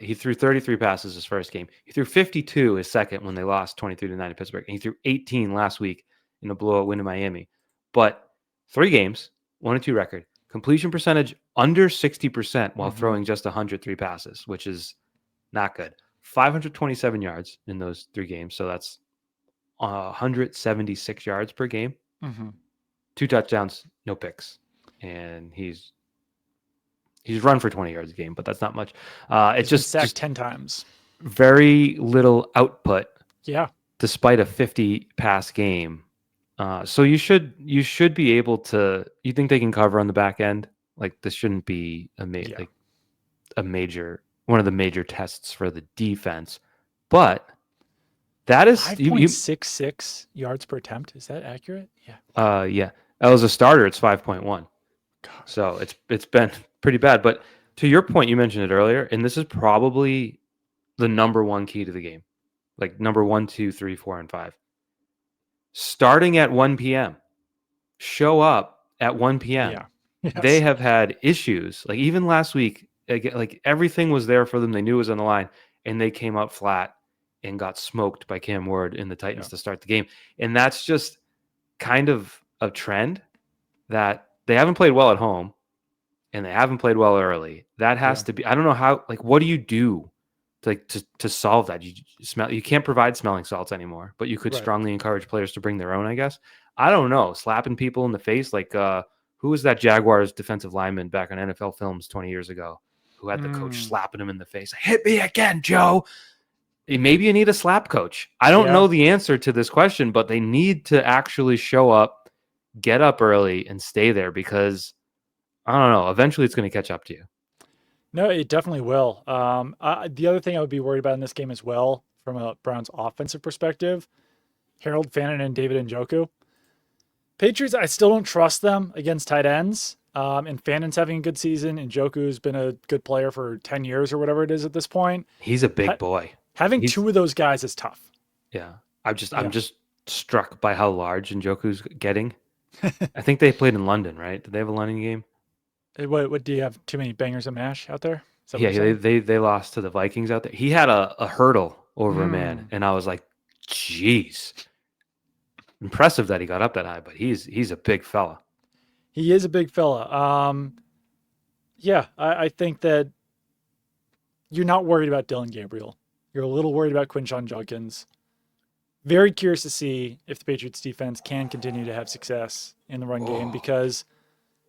He threw 33 passes his first game. He threw 52 his second when they lost 23-9 to Pittsburgh. And he threw 18 last week in a blowout win to Miami. But 3 games, 1-2 record. Completion percentage under 60% while throwing just 103 passes, which is not good. 527 yards in those 3 games. So that's 176 yards per game. 2 touchdowns, no picks. And he's run for 20 yards a game, but that's not much. It's just sacked 10 times. Very little output. Yeah. Despite a 50 pass game. So you should be able to. You think they can cover on the back end? Like this shouldn't be a major one of the major tests for the defense, but that is 5.66 yards per attempt. Is that accurate? Yeah. Yeah. As a starter, it's 5.1. So it's been pretty bad. But to your point, you mentioned it earlier, and this is probably the number one key to the game. Like number 1, 2, 3, 4, and 5. Starting at 1 p.m. Show up at 1 p.m. Yeah. Yes. They have had issues. Like even last week, like everything was there for them. They knew it was on the line, and they came up flat and got smoked by Cam Ward and the Titans to start the game. And that's just kind of a trend that they haven't played well at home. and they haven't played well early. That has to be. I don't know how. Like, what do you do to solve that? You can't provide smelling salts anymore, but you could strongly encourage players to bring their own. I guess. I don't know. Slapping people in the face, like who was that Jaguars defensive lineman back on NFL Films 20 years ago, who had the coach slapping him in the face? Hit me again, Joe. Maybe you need a slap coach. I don't know the answer to this question, but they need to actually show up, get up early, and stay there because, I don't know, eventually it's going to catch up to you. No, it definitely will. The other thing I would be worried about in this game as well, from a Browns offensive perspective, Herald, Fannin, and David Njoku. Patriots, I still don't trust them against tight ends. And Fannin's having a good season. And Njoku's been a good player for 10 years or whatever it is at this point. He's a big boy. Having two of those guys is tough. Yeah. I'm just struck by how large Njoku's getting. I think they played in London, right? Did they have a London game? What do you have? Too many bangers and mash out there? Yeah, they lost to the Vikings out there. He had a hurdle over a man, and I was like, "Jeez, impressive that he got up that high." But he's a big fella. He is a big fella. Yeah, I think that you're not worried about Dylan Gabriel. You're a little worried about Quinshon Judkins. Very curious to see if the Patriots defense can continue to have success in the run game, because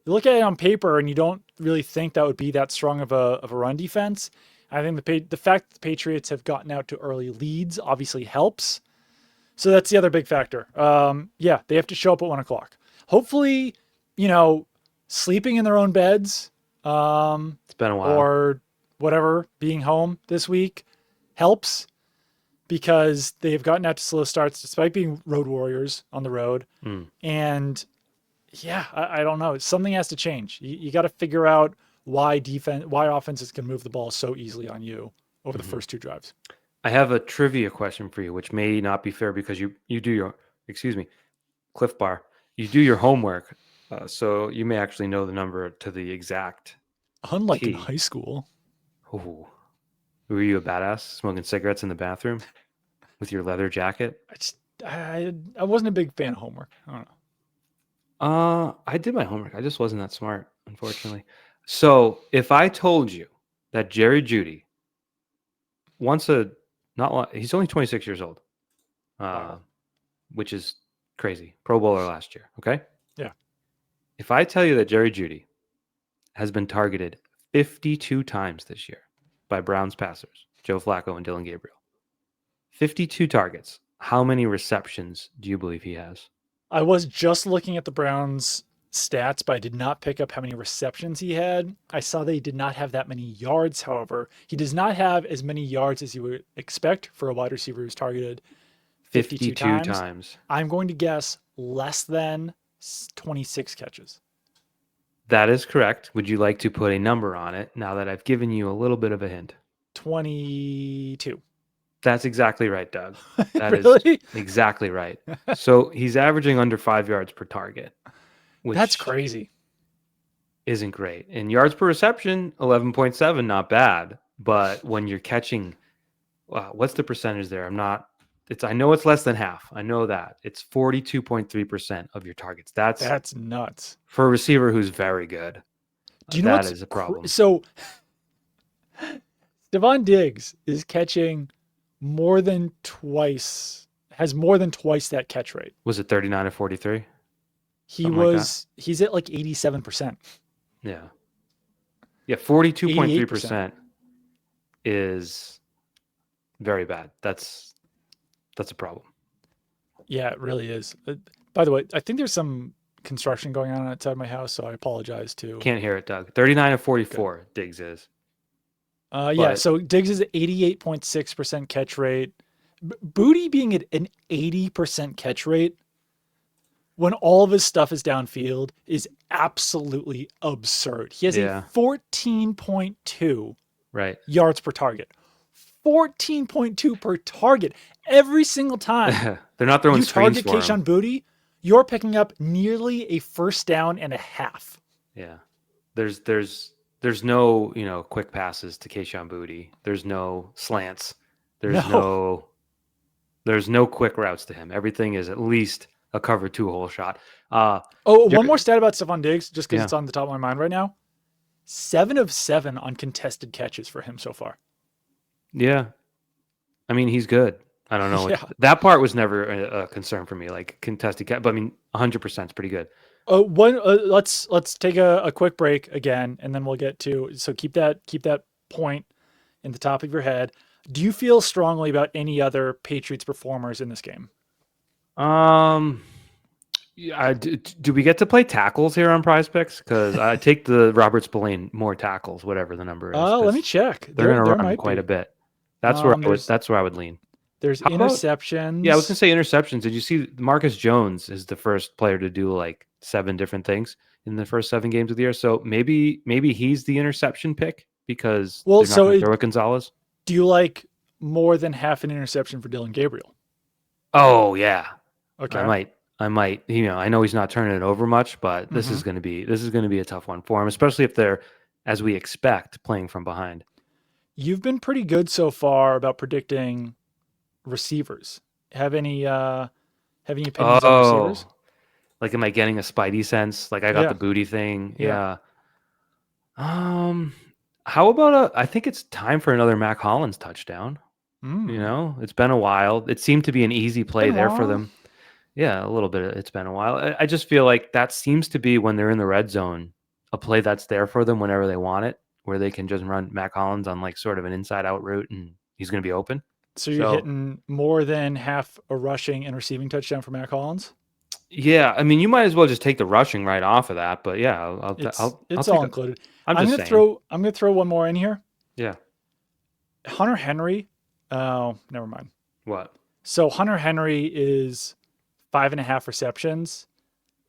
you look at it on paper and you don't really think that would be that strong of a run defense. I think the fact that the Patriots have gotten out to early leads obviously helps. So that's the other big factor. Yeah, they have to show up at 1:00. Hopefully, sleeping in their own beds. It's been a while. Or whatever, being home this week helps, because they've gotten out to slow starts despite being road warriors on the road. And yeah, I don't know. Something has to change. You got to figure out why offenses can move the ball so easily on you over the first two drives. I have a trivia question for you, which may not be fair because you do your, Cliff Bar, you do your homework. So you may actually know the number to the exact. Unlike in high school. Ooh. Were you a badass smoking cigarettes in the bathroom with your leather jacket? I wasn't a big fan of homework. I don't know. I did my homework. I just wasn't that smart, unfortunately. So if I told you that Jerry Jeudy, he's only 26 years old, which is crazy. Pro Bowler last year. Okay. Yeah. If I tell you that Jerry Jeudy has been targeted 52 times this year by Browns passers, Joe Flacco and Dylan Gabriel, 52 targets, how many receptions do you believe he has? I was just looking at the Browns stats, but I did not pick up how many receptions he had. I saw they did not have that many yards, however. He does not have as many yards as you would expect for a wide receiver who's targeted 52 times. I'm going to guess less than 26 catches. That is correct. Would you like to put a number on it now that I've given you a little bit of a hint? 22. That's exactly right, Doug. That really? is exactly right. So he's averaging under 5 yards per target. That's crazy. Isn't great. And yards per reception, 11.7, not bad. But when you're catching, what's the percentage there? I know it's less than half. I know that. It's 42.3% of your targets. That's nuts. For a receiver who's very good. Do you know that is a problem. So Stephon Diggs is catching has more than twice that catch rate. Was it 39 or 43? He's at like 87%. Yeah. Yeah, 42.3% is very bad. That's a problem. Yeah, it really is. By the way, I think there's some construction going on outside my house, so I apologize too. Can't hear it, Doug. 39 and 44, good. Diggs is. So Diggs is at 88.6% catch rate. Booty being at an 80% catch rate when all of his stuff is downfield is absolutely absurd. He has a 14.2 yards per target. 14.2 per target every single time. They're not throwing you screens target Kayshon Boutte, you're picking up nearly a first down and a half. Yeah. There's no, quick passes to Kayshon Boutte. There's no slants. There's no quick routes to him. Everything is at least a cover 2 hole shot. One more stat about Stephon Diggs, just because it's on the top of my mind right now. 7 of 7 on contested catches for him so far. Yeah. I mean, he's good. I don't know. Yeah. That part was never a concern for me, like contested catch. But I mean, 100% is pretty good. Let's take a quick break again, and then we'll get to. So keep that point in the top of your head. Do you feel strongly about any other Patriots performers in this game? Yeah, do we get to play tackles here on Prize Picks? Because I take the Robert Spillane more tackles, whatever the number is. Let me check. They're going to There run might quite be. a bit. That's where I would lean. There's How about- interceptions. Yeah, I was going to say interceptions. Did you see Marcus Jones is the first player to do like 7 different things in the first 7 games of the year? So maybe he's the interception pick because they're not going to throw at Gonzalez. Do you like more than half an interception for Dylan Gabriel? Oh yeah. Okay. I might. I know he's not turning it over much, but this is going to be a tough one for him, especially if they're, as we expect, playing from behind. You've been pretty good so far about predicting receivers. Have any opinions on receivers? Like, am I getting a spidey sense? Like I got the booty thing. Yeah. How about I think it's time for another Mac Hollins touchdown. It's been a while. It seemed to be an easy play there for them. Yeah, a little bit. It's been a while. I just feel like that seems to be when they're in the red zone, a play that's there for them whenever they want it, where they can just run Mac Hollins on like sort of an inside out route and he's going to be open. So you're hitting more than half a rushing and receiving touchdown for Mac Hollins? Yeah, I mean, you might as well just take the rushing right off of that. But yeah, it's all included. I'm going to throw one more in here. Yeah. Hunter Henry. Oh, never mind. What? So Hunter Henry is 5.5 receptions.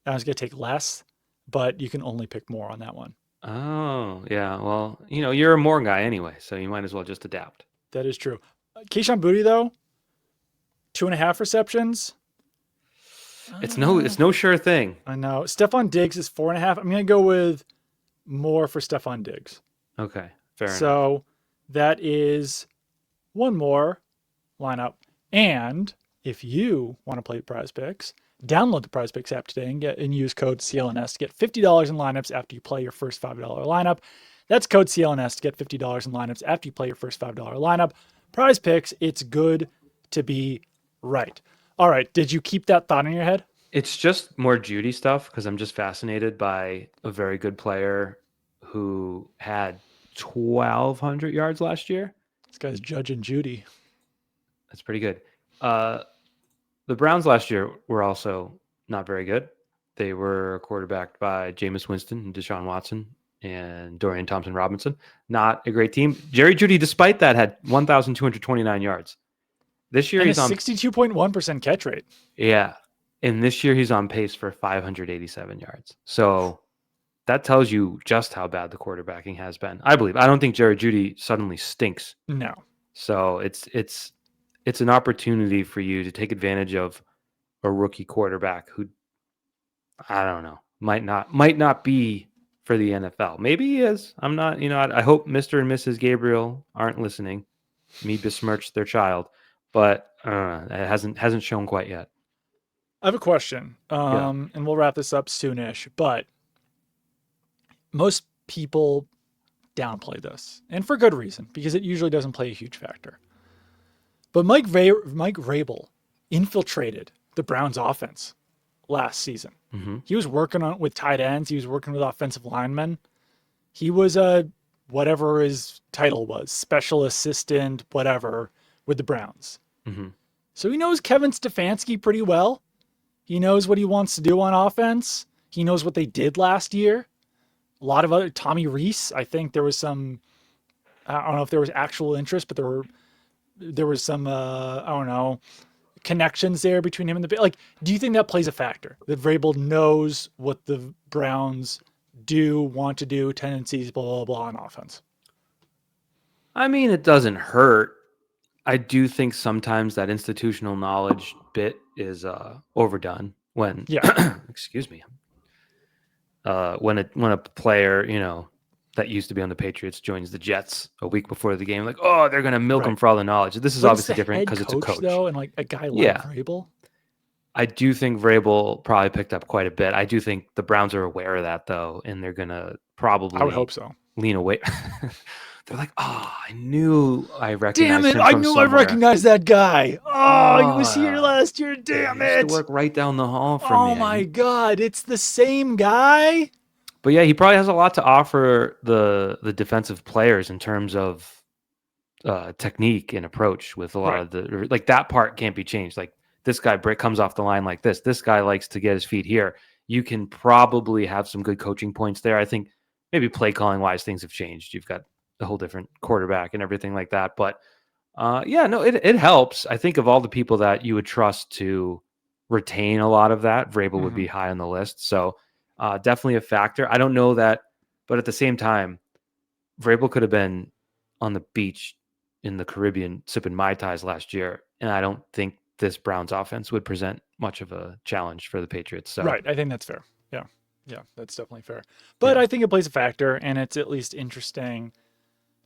I was going to take less, but you can only pick more on that one. Oh, yeah. Well, you're a more guy anyway, so you might as well just adapt. That is true. Kayshon Boutte, though, 2.5 receptions. It's no sure thing. I know. Stephon Diggs is 4.5. I'm going to go with more for Stephon Diggs. Okay, fair enough. So that is one more lineup. And if you want to play Prize Picks, download the Prize Picks app today and use code CLNS to get $50 in lineups after you play your first $5 lineup. That's code CLNS to get $50 in lineups after you play your first $5 lineup. Prize Picks, it's good to be right. All right, did you keep that thought in your head? It's just more Judy stuff because I'm just fascinated by a very good player who had 1,200 yards last year. This guy's judging Judy. That's pretty good. The Browns last year were also not very good. They were quarterbacked by Jameis Winston and Deshaun Watson and Dorian Thompson-Robinson. Not a great team. Jerry Jeudy, despite that, had 1,229 yards. This year he's on 62.1% catch rate. Yeah. And this year he's on pace for 587 yards. So that tells you just how bad the quarterbacking has been. I believe. I don't think Jerry Jeudy suddenly stinks. No. So it's an opportunity for you to take advantage of a rookie quarterback who, I don't know, might not be for the NFL. Maybe he is. I'm not, I hope Mr. and Mrs. Gabriel aren't listening. Me besmirch their child, but it hasn't shown quite yet. I have a question, and we'll wrap this up soonish, but most people downplay this, and for good reason, because it usually doesn't play a huge factor. But Mike Vrabel infiltrated the Browns offense last season. Mm-hmm. He was working with tight ends. He was working with offensive linemen. He was whatever his title was, special assistant, whatever, with the Browns. Mm-hmm. So he knows Kevin Stefanski pretty well. He knows what he wants to do on offense. He knows what they did last year. A lot of other Tommy Reese. I think there was some. I don't know if there was actual interest, but there was some. I don't know, connections there between him and the. Like, do you think that plays a factor? That Vrabel knows what the Browns want to do, tendencies, blah blah blah on offense. I mean, it doesn't hurt. I do think sometimes that institutional knowledge bit is overdone when, excuse me, when a player, that used to be on the Patriots joins the Jets a week before the game, like, oh, they're going to milk him for all the knowledge. This is obviously different because it's a coach. Though, and like a guy like Vrabel. I do think Vrabel probably picked up quite a bit. I do think the Browns are aware of that, though, and they're going to probably. I would hope so. lean away. They're like, oh, I knew I recognized Damn it! him I from knew I somewhere. recognized that guy. Oh, he was here Oh, last year. yeah, Damn he used to it! work right down the hall from Oh me. my God, it's the same guy. But yeah, he probably has a lot to offer the defensive players in terms of technique and approach with a lot of the like that part can't be changed. Like this guy comes off the line like this. This guy likes to get his feet here. You can probably have some good coaching points there. I think maybe play calling wise things have changed. You've got a whole different quarterback and everything like that. But yeah, no, it helps. I think of all the people that you would trust to retain a lot of that, Vrabel would be high on the list. So definitely a factor. I don't know that, but at the same time, Vrabel could have been on the beach in the Caribbean sipping Mai Tais last year, and I don't think this Browns offense would present much of a challenge for the Patriots. So Right, I think that's fair. Yeah, yeah, that's definitely fair. But I think it plays a factor, and it's at least interesting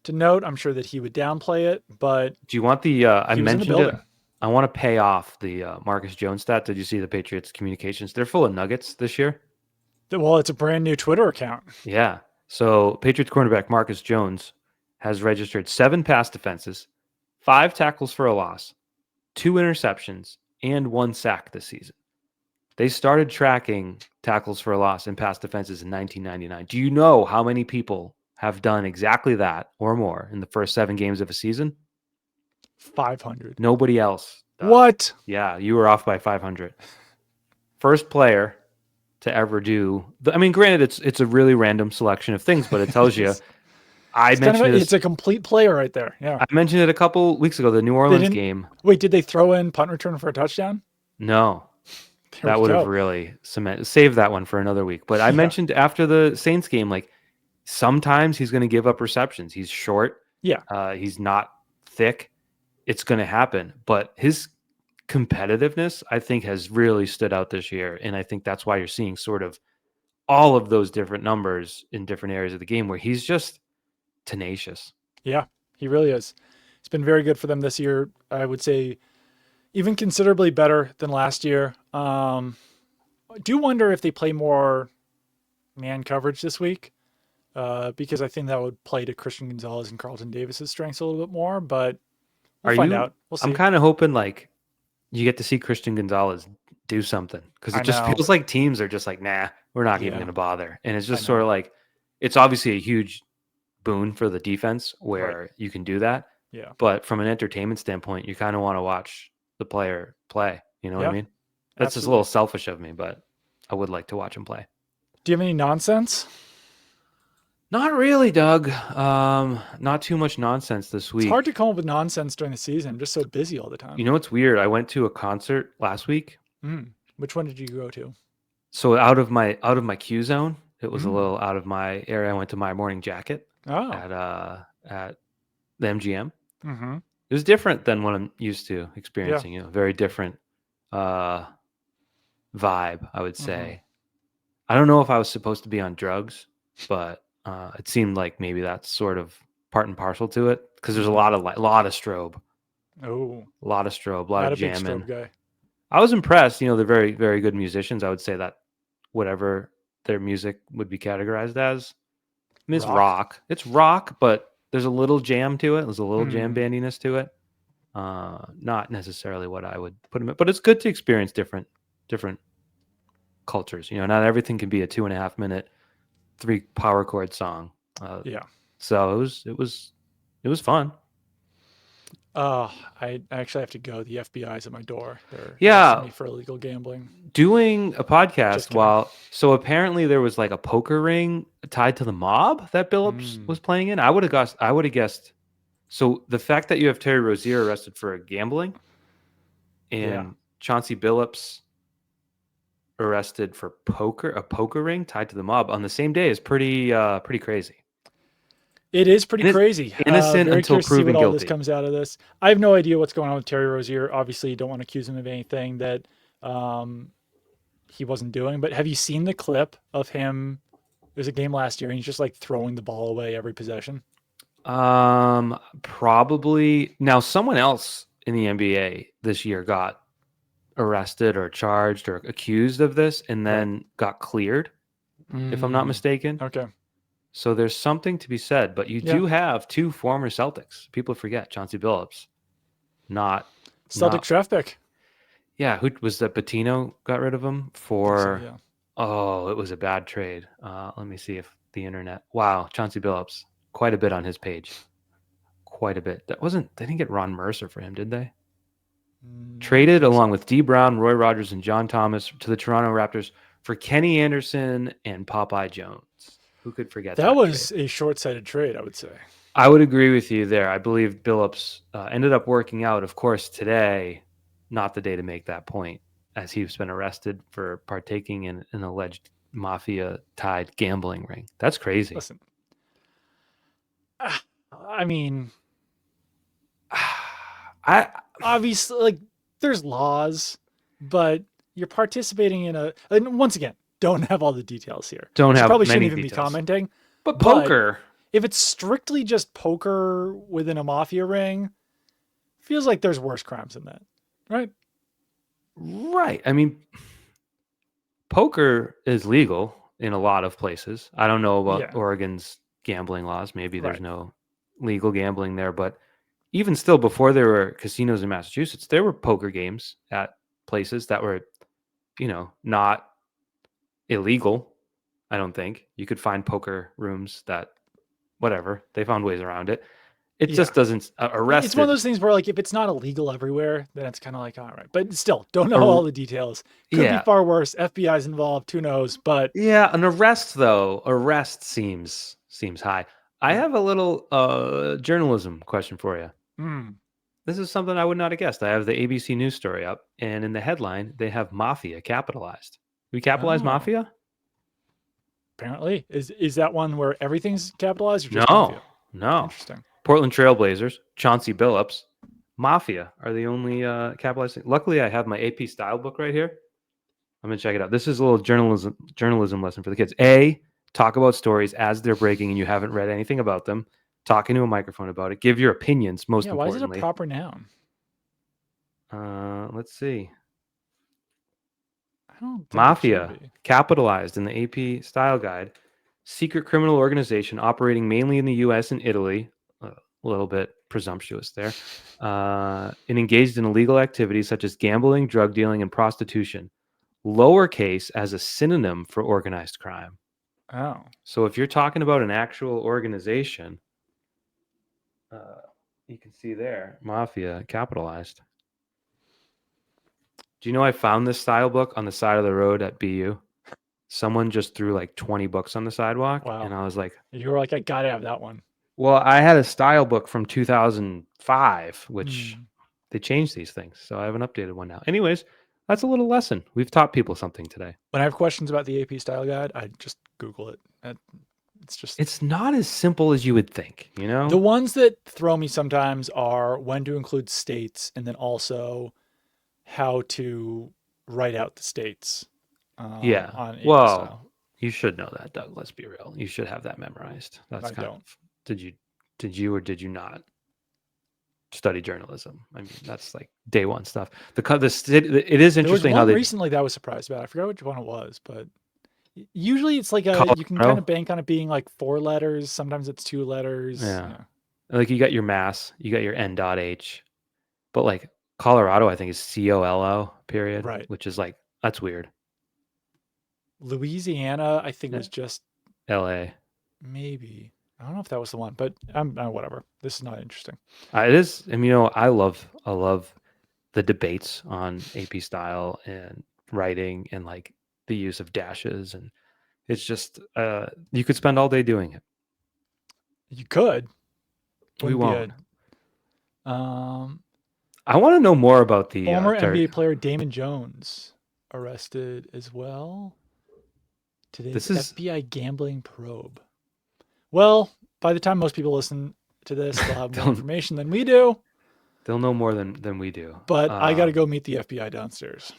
to note. I'm sure that he would downplay it, but do you want the? I he was in the mentioned it. building. I want to pay off the Marcus Jones stat. Did you see the Patriots communications? They're full of nuggets this year. Well, it's a brand new Twitter account. Yeah. So Patriots cornerback Marcus Jones has registered 7 pass defenses, 5 tackles for a loss, 2 interceptions, and 1 sack this season. They started tracking tackles for a loss and pass defenses in 1999. Do you know how many people have done exactly that or more in the first 7 games of a season? 500. Nobody else does. What? Yeah, you were off by 500. First player to ever do. I mean, granted, it's a really random selection of things, but it tells you. It's a complete player right there. Yeah. I mentioned it a couple weeks ago. The New Orleans game. Wait, did they throw in punt return for a touchdown? No, that would have really saved that one for another week. But I mentioned after the Saints game, like sometimes he's going to give up receptions. He's short. Yeah. He's not thick. It's going to happen. But his competitiveness, I think, has really stood out this year. And I think that's why you're seeing sort of all of those different numbers in different areas of the game where he's just tenacious. Yeah, he really is. It's been very good for them this year. I would say even considerably better than last year. I do wonder if they play more man coverage this week, because I think that would play to Christian Gonzalez and Carlton Davis's strengths a little bit more, but we'll find out. We'll see. I'm kind of hoping like you get to see Christian Gonzalez do something because it just feels like teams are just like, nah, we're not even going to bother. And it's just sort of like, it's obviously a huge boon for the defense where you can do that. Yeah. But from an entertainment standpoint, you kind of want to watch the player play. You know what I mean? That's just a little selfish of me, but I would like to watch him play. Do you have any nonsense? Not really, Doug. Not too much nonsense this week. It's hard to come up with nonsense during the season. I'm just so busy all the time. You know what's weird? I went to a concert last week. Which one did you go to? So out of my Q zone, it was a little out of my area. I went to My Morning Jacket at the MGM. It was different than what I'm used to experiencing. You know, very different vibe, I would say. I don't know if I was supposed to be on drugs, but it seemed like maybe that's sort of part and parcel to it because there's a lot of strobe. Oh, a lot of strobe, a lot of jamming. Big strobe guy. I was impressed. You know, they're very, very good musicians. I would say that whatever their music would be categorized as, I mean, it's rock. It's rock, but there's a little jam to it. There's a little jam bandiness to it. Not necessarily what I would put them in, but it's good to experience different cultures. You know, not everything can be a 2.5 minute 3 power chord song. So it was fun. I actually have to go. The FBI's at my door. They're asking me for illegal gambling. Doing a podcast so apparently there was like a poker ring tied to the mob that Billups was playing in. I would have guessed. So the fact that you have Terry Rozier arrested for gambling and Chauncey Billups arrested for a poker ring tied to the mob on the same day is pretty crazy. It is pretty crazy. Innocent until proven guilty. All this comes out of this. I have no idea what's going on with Terry Rozier. Obviously, you don't want to accuse him of anything that he wasn't doing. But have you seen the clip of him? There's a game last year, and he's just like throwing the ball away every possession. Probably. Now, someone else in the NBA this year got arrested or charged or accused of this, and then got cleared, if I'm not mistaken. Okay. So there's something to be said, but you do have two former Celtics. People forget Chauncey Billups, not Celtics draft pick. Yeah, who was that? Patino got rid of him for. Yeah. Oh, it was a bad trade. Let me see if the internet. Wow, Chauncey Billups, quite a bit on his page. Quite a bit. That wasn't. They didn't get Ron Mercer for him, did they? Traded along with D. Brown, Roy Rogers, and John Thomas to the Toronto Raptors for Kenny Anderson and Popeye Jones. Who could forget that? That was a short-sighted trade, I would say. I would agree with you there. I believe Billups ended up working out. Of course, today, not the day to make that point, as he's been arrested for partaking in an alleged mafia-tied gambling ring. That's crazy. Listen, I mean, obviously, like, there's laws, but you're participating in a. And once again, don't have all the details here. Probably shouldn't even be commenting. But poker. If it's strictly just poker within a mafia ring, feels like there's worse crimes than that, right? Right. I mean, poker is legal in a lot of places. I don't know about Oregon's gambling laws. Maybe there's no legal gambling there, but even still, before there were casinos in Massachusetts, there were poker games at places that were, not illegal. I don't think you could find poker rooms that, whatever, they found ways around it. It just doesn't arrest. It's one of those things where, like, if it's not illegal everywhere, then it's kind of like, all right. But still, don't know all the details. Could be far worse. FBI's involved. Who knows? But an arrest though. Arrest seems high. I have a little journalism question for you. This is something I would not have guessed. I have the ABC News story up, and in the headline, they have mafia capitalized. We capitalize mafia? Apparently. Is that one where everything's capitalized or just mafia? No. Interesting. Portland Trailblazers, Chauncey Billups, mafia are the only capitalized thing. Luckily, I have my AP style book right here. I'm going to check it out. This is a little journalism lesson for the kids. A, talk about stories as they're breaking and you haven't read anything about them. Talk into a microphone about it. Give your opinions, most importantly. Why is it a proper noun? Let's see. I don't think mafia, capitalized in the AP style guide. Secret criminal organization operating mainly in the U.S. and Italy. A little bit presumptuous there. And engaged in illegal activities such as gambling, drug dealing, and prostitution. Lowercase as a synonym for organized crime. Oh. So if you're talking about an actual organization, you can see there, mafia capitalized. Do you know I found this style book on the side of the road at BU? Someone just threw like 20 books on the sidewalk. Wow. And I was like... You were like, I got to have that one. Well, I had a style book from 2005, which they changed these things. So I have an updated one now. Anyways, that's a little lesson. We've taught people something today. When I have questions about the AP style guide, I just Google it. It's not as simple as you would think, The ones that throw me sometimes are when to include states and then also how to write out the states. On AP style. You should know that, Doug. Let's be real. You should have that memorized. That's did you or did you not study journalism? I mean, that's like day one stuff. It is interesting how recently that I was surprised about. I forgot which one it was, but usually it's like you can kind of bank on it being like 4 letters. Sometimes it's 2 letters. Yeah. Like you got your mass, you got your N.H, but like Colorado, I think is COLO period, right? Which is like, that's weird. Louisiana, I think was just LA. Maybe. I don't know if that was the one, but whatever. This is not interesting. It is. I mean, I love the debates on AP style and writing and like the use of dashes, and it's just you could spend all day doing it. You could. We won't. I want to know more about the former NBA player Damon Jones arrested as well. Today's FBI gambling probe. Well, by the time most people listen to this, they'll have more information than we do. They'll know more than we do. But I got to go meet the FBI downstairs.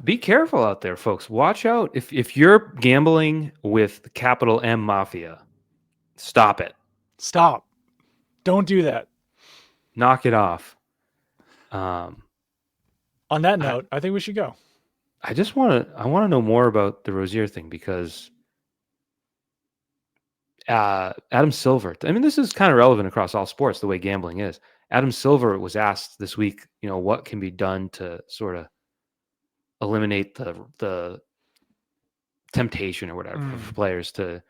Be careful out there, folks. Watch out. If you're gambling with the capital M Mafia, stop it. Stop. Don't do that. Knock it off. On that note, I think we should go. I want to know more about the Rozier thing because Adam Silver. I mean, this is kind of relevant across all sports, the way gambling is. Adam Silver was asked this week, what can be done to sort of eliminate the temptation or whatever for players to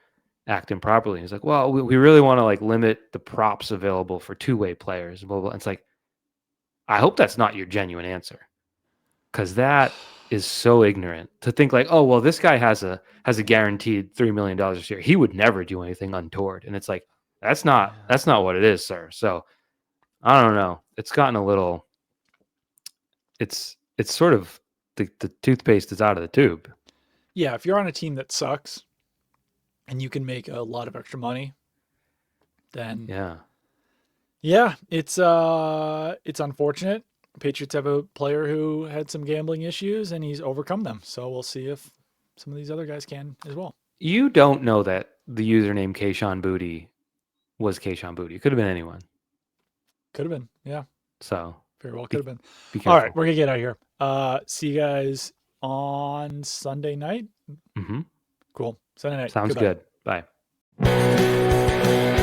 act improperly. He's like, well, we really want to like limit the props available for two-way players. Blah, blah. It's like, I hope that's not your genuine answer, because that is so ignorant to think like, oh, well, this guy has a guaranteed $3 million this year. He would never do anything untoward. And it's like, that's not what it is, sir. So I don't know. It's gotten a little, it's sort of the toothpaste is out of the tube. Yeah. If you're on a team that sucks and you can make a lot of extra money, then yeah, it's unfortunate. Patriots have a player who had some gambling issues and he's overcome them. So we'll see if some of these other guys can as well. You don't know that the username Kayshawn Booty was Kayshawn Booty. It could have been anyone. Could have been. Yeah. So very well could have been. Be careful. All right. We're going to get out of here. See you guys on Sunday night. Mm-hmm. Cool. Sunday night. Sounds Goodbye. good. Bye.